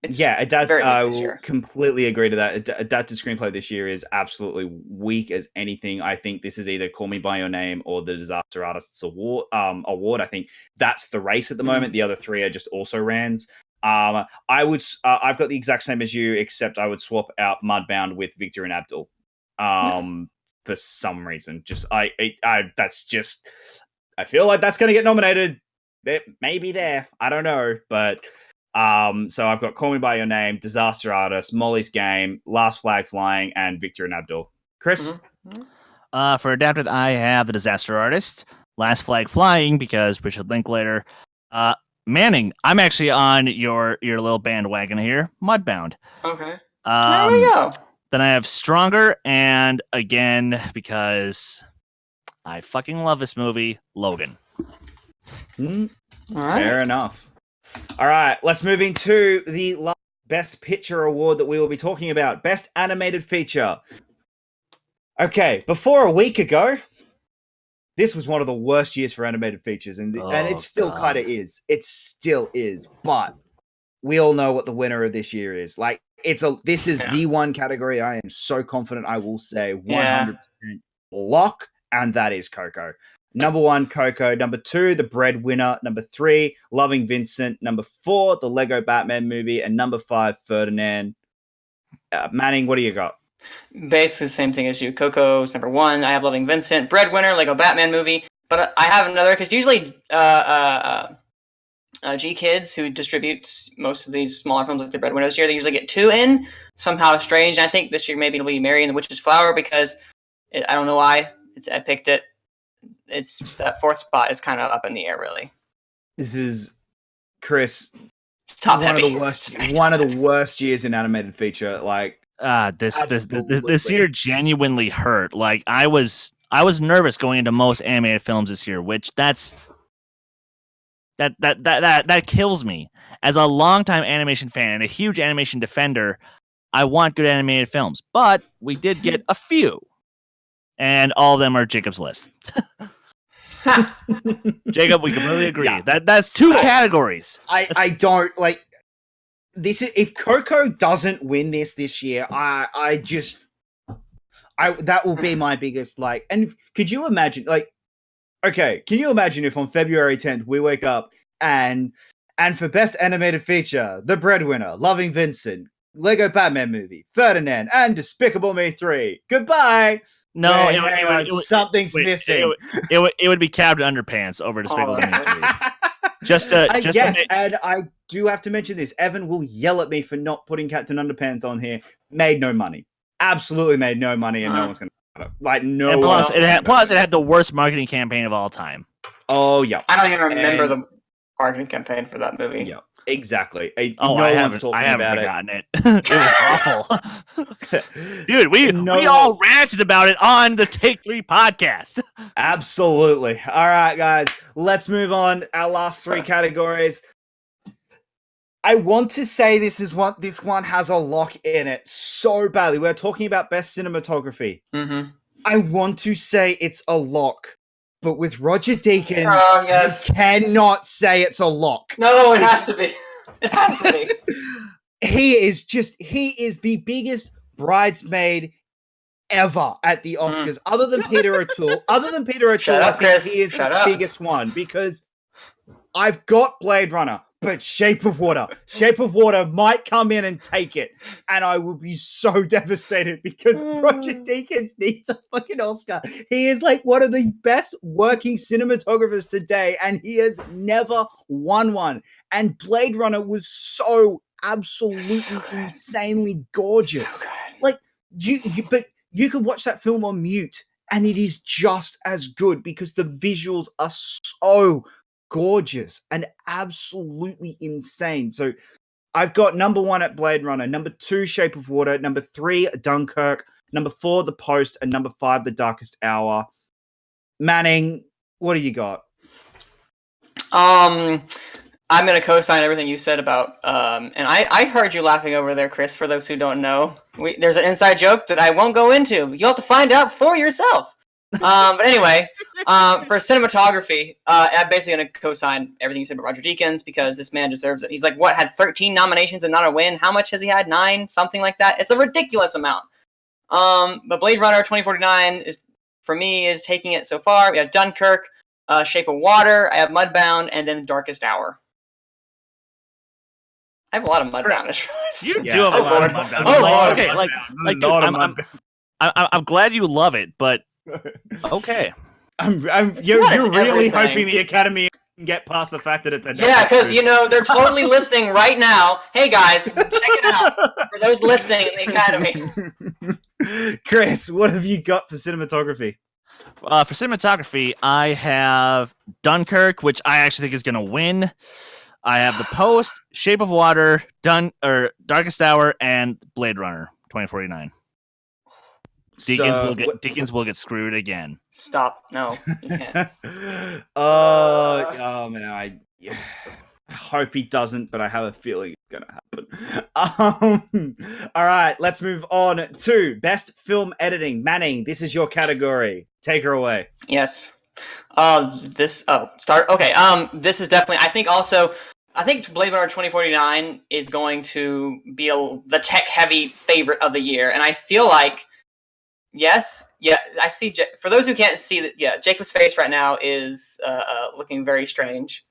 I will completely agree to that. Adapted screenplay this year is absolutely weak as anything. I think this is either Call Me by Your Name or the Disaster Artists Award. I think that's the race at the moment. The other 3 are just also rans. I've got the exact same as you, except I would swap out Mudbound with Victor and Abdul. For some reason, just I feel like that's going to get nominated. It may be there. I don't know, but. So I've got Call Me by Your Name, Disaster Artist, Molly's Game, Last Flag Flying, and Victor and Abdul. Chris? For adapted, I have The Disaster Artist, Last Flag Flying because Richard Linklater. Manning, I'm actually on your little bandwagon here, Mudbound. Okay. There we go. Then I have Stronger, and again, because I fucking love this movie, Logan. All right. Fair enough. All right, let's move into the last Best Picture award that we will be talking about. Best Animated Feature. Okay, before a week ago, this was one of the worst years for animated features, and it still kind of is. It still is, but we all know what the winner of this year is. Like, this is the one category I am so confident I will say 100% lock, and that is Coco. Number 1, Coco. Number 2, The Breadwinner. Number 3, Loving Vincent. Number 4, The Lego Batman Movie. And number 5, Ferdinand. Manning, what do you got? Basically the same thing as you. Coco's number 1. I have Loving Vincent. Breadwinner, Lego Batman Movie. But I have another, because usually G Kids, who distributes most of these smaller films like The Breadwinner this year, they usually get 2 in. Somehow strange. And I think this year maybe it'll be Mary and the Witch's Flower, because I don't know why. I picked it. It's that 4th spot is kind of up in the air, really. This is, Chris, it's top one heavy. of the worst years in animated feature. Like, this year genuinely hurt. Like, I was nervous going into most animated films this year, which that kills me. As a longtime animation fan and a huge animation defender, I want good animated films, but we did get a few. And all of them are Jacob's list. Jacob, we completely agree. Yeah. That's 2 categories. I don't like this. If Coco doesn't win this year, that will be my biggest like. And could you imagine? Like, okay, can you imagine if on February 10th we wake up and for Best Animated Feature, The Breadwinner, Loving Vincent, Lego Batman Movie, Ferdinand, and Despicable Me 3. Goodbye. No, something's missing. It would be Captain Underpants over Despicable Me 3. And I do have to mention this. Evan will yell at me for not putting Captain Underpants on here. Made no money. Absolutely made no money, and no one's going to like no. And plus, it had the worst marketing campaign of all time. Oh yeah, I don't even remember the marketing campaign for that movie. Yeah. Exactly. I haven't forgotten it. It was awful. Dude, we all ranted about it on the Take 3 podcast. Absolutely. All right, guys. Let's move on. Our last 3 categories. I want to say this one has a lock in it so badly. We're talking about best cinematography. Mm-hmm. I want to say it's a lock. But with Roger Deakins, you cannot say it's a lock. No, it has to be. It has to be. He is the biggest bridesmaid ever at the Oscars, other than Peter O'Toole. Shut I up, think Chris. he is Shut the up. biggest one because I've got Blade Runner, but Shape of Water might come in and take it, and I will be so devastated because Roger Deakins needs a fucking Oscar. He is like one of the best working cinematographers today, and he has never won one. And Blade Runner was so absolutely insanely gorgeous. So good. Like but you could watch that film on mute, and it is just as good because the visuals are so gorgeous and absolutely insane. So I've got number 1 at Blade Runner, number 2 Shape of Water, number 3 Dunkirk, number 4 The Post, and number 5 The Darkest Hour. Manning, what do you got? I'm going to co-sign everything you said about, and I heard you laughing over there, Chris, for those who don't know. There's an inside joke that I won't go into. You'll have to find out for yourself. But anyway, for cinematography, I'm basically going to co-sign everything you said about Roger Deakins because this man deserves it. He's like, what, had 13 nominations and not a win? How much has he had? 9? Something like that? It's a ridiculous amount. But Blade Runner 2049 is, for me, is taking it so far. We have Dunkirk, Shape of Water, I have Mudbound, and then Darkest Hour. I have a lot of Mudbound. You do have a lot of Mudbound. I'm glad you love it, but okay. You're really hoping the Academy can get past the fact that it's a yeah, because they're totally listening right now. Hey guys, check it out for those listening in the Academy. Chris, what have you got for cinematography? For cinematography, I have Dunkirk, which I actually think is going to win. I have The Post, Shape of Water, Darkest Hour, and Blade Runner 2049. Deakins will get screwed again. Stop! No, you can't. Oh man, I hope he doesn't, but I have a feeling it's gonna happen. All right, let's move on to best film editing. Manning, this is your category. Take her away. Yes. Start. Okay. This is definitely. I think Blade Runner 2049 is going to be the tech-heavy favorite of the year, and I feel like. Yes, yeah, I see. For those who can't see that, yeah, Jacob's face right now is looking very strange.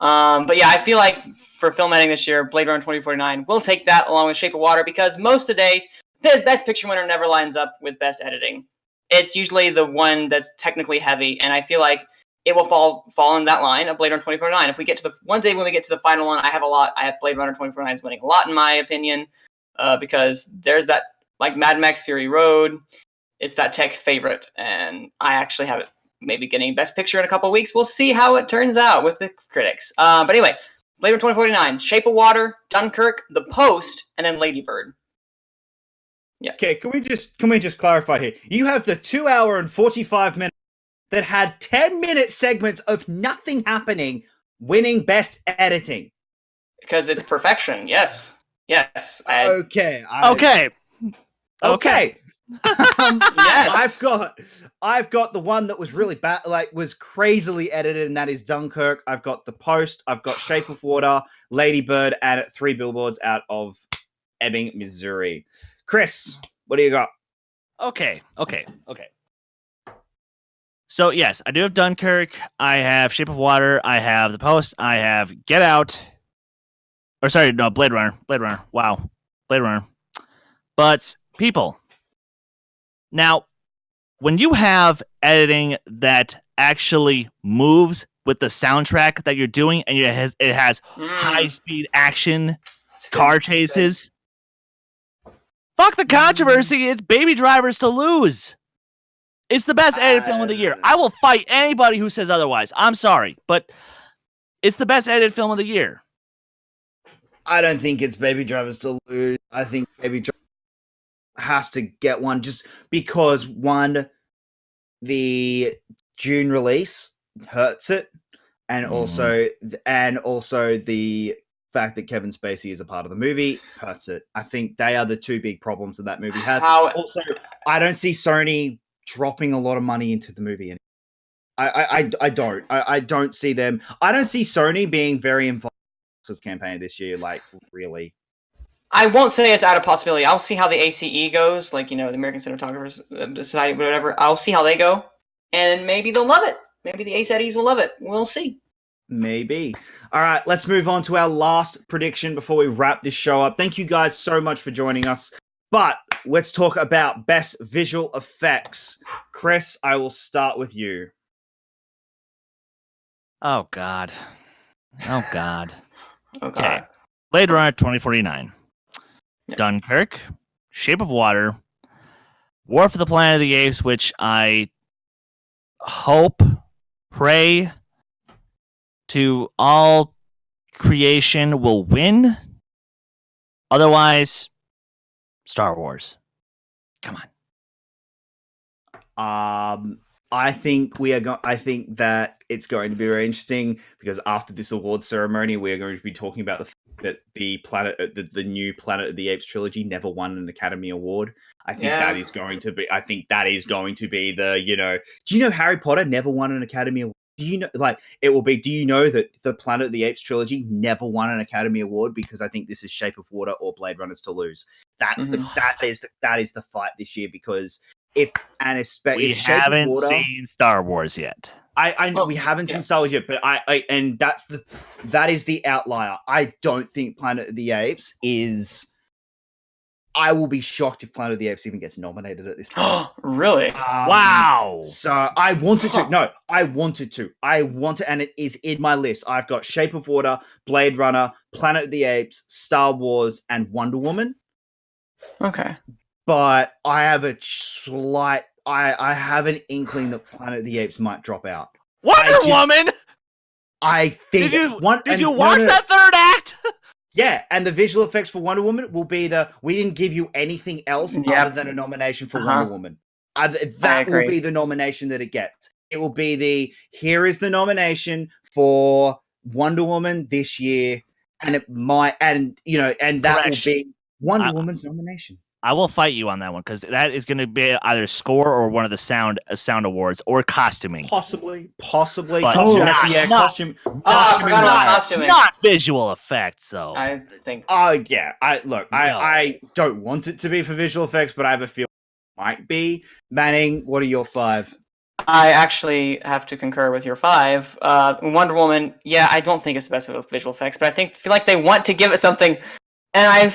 But yeah, I feel like for film editing this year, Blade Runner 2049 will take that along with Shape of Water because most of the days, the Best Picture winner never lines up with Best Editing. It's usually the one that's technically heavy, and I feel like it will fall in that line of Blade Runner 2049. If we get to one day when we get to the final one, I have Blade Runner 2049 is winning a lot in my opinion, because there's that like Mad Max Fury Road. It's that tech favorite, and I actually have it maybe getting Best Picture in a couple of weeks. We'll see how it turns out with the critics. But anyway, Blade Runner 2049, Shape of Water, Dunkirk, The Post, and then Lady Bird. Yeah. Okay, can we just clarify here? You have the 2 hour and 45 minutes that had 10-minute segments of nothing happening winning Best Editing. Because it's perfection. Yes. Yes. Okay. Yes. I've got the one that was really bad, like was crazily edited, and that is Dunkirk. I've got The Post. I've got Shape of Water, Lady Bird, and 3 Billboards Out of Ebbing, Missouri. Chris, what do you got? Okay. So yes, I do have Dunkirk. I have Shape of Water. I have The Post. I have Get Out. Or sorry, no, Blade Runner. Wow, Blade Runner. But people. Now, when you have editing that actually moves with the soundtrack that you're doing, and it has high-speed action, car chases, fuck the controversy. It's Baby Drivers to lose. It's the best edited film of the year. I will fight anybody who says otherwise. I'm sorry, but it's the best edited film of the year. I don't think it's Baby Drivers to lose. I think Baby Drivers has to get one just because the June release hurts it, and also the fact that Kevin Spacey is a part of the movie hurts it. I think they are the two big problems that movie has. Also, I don't see Sony dropping a lot of money into the movie. I don't see them. I don't see Sony being very involved in the campaign this year. Like really. I won't say it's out of possibility. I'll see how the ACE goes, like, the American Cinematographers Society, whatever. I'll see how they go, and maybe they'll love it. Maybe the ACEs will love it. We'll see. Maybe. All right, let's move on to our last prediction before we wrap this show up. Thank you guys so much for joining us. But let's talk about best visual effects. Chris, I will start with you. Oh, God. Oh, God. Okay. Blade Runner 2049. Yeah. Dunkirk. Shape of Water. War for the Planet of the Apes, which I hope, pray to all creation will win. Otherwise, Star Wars. Come on. I think I think that it's going to be very interesting because after this awards ceremony, we are going to be talking about that the new Planet of the Apes trilogy never won an Academy Award. I think that is going to be. I think that is going to be the. Do you know Harry Potter never won an Academy Award? Do you know, it will be? Do you know that the Planet of the Apes trilogy never won an Academy Award because I think this is Shape of Water or Blade Runners to lose. That is the fight this year because. We haven't seen Star Wars yet. I know we haven't seen Star Wars yet, but and that is the outlier. I don't think Planet of the Apes is. I will be shocked if Planet of the Apes even gets nominated at this point. Really? Wow. So I wanted to. No, I wanted to. And it is in my list. I've got Shape of Water, Blade Runner, Planet of the Apes, Star Wars, and Wonder Woman. Okay. But I have a slight. I have an inkling that Planet of the Apes might drop out. Wonder Woman. I think. Did you watch that third act? Yeah, and the visual effects for Wonder Woman will be we didn't give you anything else other than a nomination for Wonder Woman. That will be the nomination that it gets. It will be here is the nomination for Wonder Woman this year, and it might, and that will be Wonder Woman's nomination. I will fight you on that one because that is going to be either score or one of the sound awards or costuming. Possibly. But costume. Costume. I forgot about costuming. Not visual effects, so. I think. Yeah. I don't want it to be for visual effects, but I have a feeling it might be. Manning, what are your 5? I actually have to concur with your 5. Wonder Woman, I don't think it's the best of visual effects, but I feel like they want to give it something, and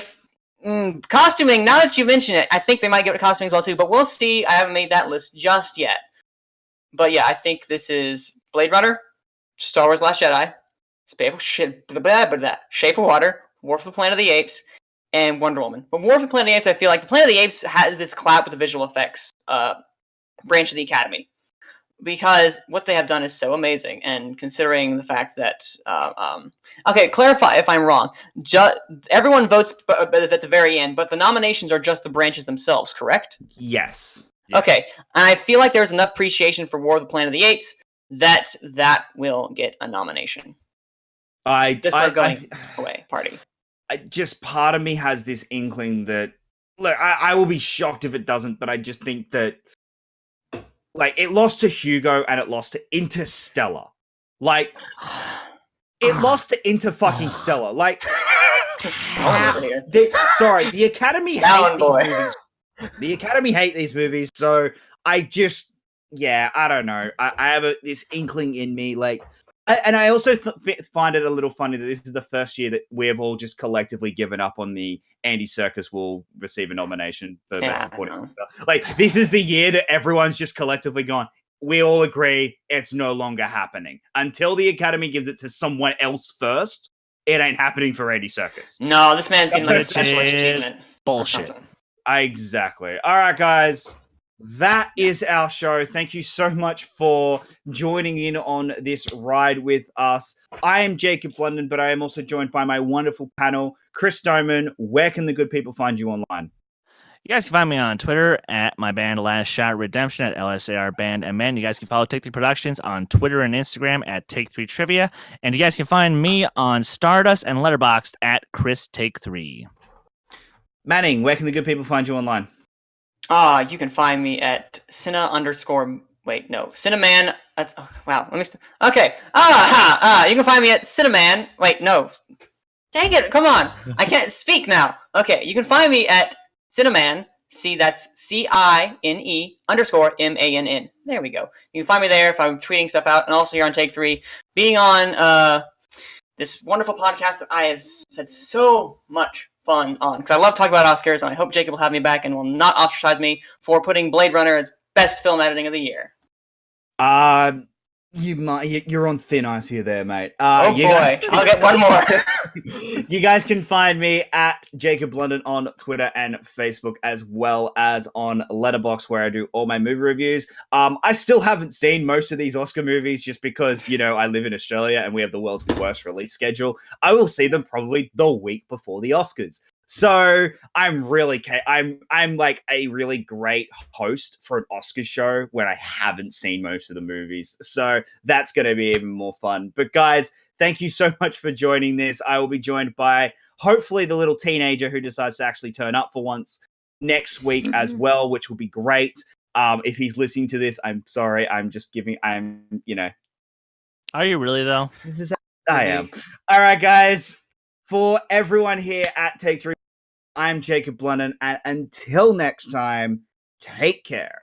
costuming, now that you mention it, I think they might give it costuming as well too, but we'll see. I haven't made that list just yet. But yeah, I think this is Blade Runner, Star Wars Last Jedi, Shape of Water, War for the Planet of the Apes, and Wonder Woman. But War for the Planet of the Apes, I feel like the Planet of the Apes has this clout with the visual effects branch of the Academy. Because what they have done is so amazing, and considering the fact that, okay, clarify if I'm wrong. Everyone votes at the very end, but the nominations are just the branches themselves, correct? Yes. Okay, and I feel like there's enough appreciation for War of the Planet of the Apes that will get a nomination. Going away party. Just part of me has this inkling that, look, I will be shocked if it doesn't, but I just think that. It lost to Hugo and it lost to Interstellar. It lost to Inter-fucking-Stellar. The Academy hate these movies. The Academy hate these movies, so I just, I don't know. I have this inkling in me, and I also find it a little funny that this is the first year that we've all just collectively given up on the Andy Serkis will receive a nomination for Best Supporting Actor. This is the year that everyone's just collectively gone, we all agree it's no longer happening. Until the Academy gives it to someone else first, it ain't happening for Andy Serkis. No, this man's getting a special achievement. Bullshit. Exactly. All right, guys. That is our show. Thank you so much for joining in on this ride with us. I am Jacob Blunden, but I am also joined by my wonderful panel, Chris Dohmen. Where can the good people find you online? You guys can find me on Twitter at my band Last Shot Redemption at LSAR Band MN. You guys can follow Take 3 Productions on Twitter and Instagram at Take 3 Trivia. And you guys can find me on Stardust and Letterboxd at Chris Take 3. Manning, where can the good people find you online? You can find me at Cineman. Wow. Let me. Okay. You can find me at Cineman. Dang it! Come on, I can't speak now. Okay, you can find me at Cineman. That's CINE_MANN. There we go. You can find me there if I'm tweeting stuff out, and also here on Take 3, being on this wonderful podcast that I have had so much fun on, because I love talking about Oscars, and I hope Jacob will have me back and will not ostracize me for putting Blade Runner as best film editing of the year. You're on thin ice here, there, mate. Oh boy, I'll get one more. You guys can find me at Jacob Blunden on Twitter and Facebook, as well as on Letterboxd, where I do all my movie reviews. I still haven't seen most of these Oscar movies just because, I live in Australia and we have the world's worst release schedule. I will see them probably the week before the Oscars. So I'm like a really great host for an Oscars show when I haven't seen most of the movies. So that's going to be even more fun. But guys, thank you so much for joining this. I will be joined by hopefully the little teenager who decides to actually turn up for once next week as well, which will be great. If he's listening to this, I'm sorry. Are you really though? I am. All right, guys. For everyone here at Take 3, I'm Jacob Blunden, and until next time, take care.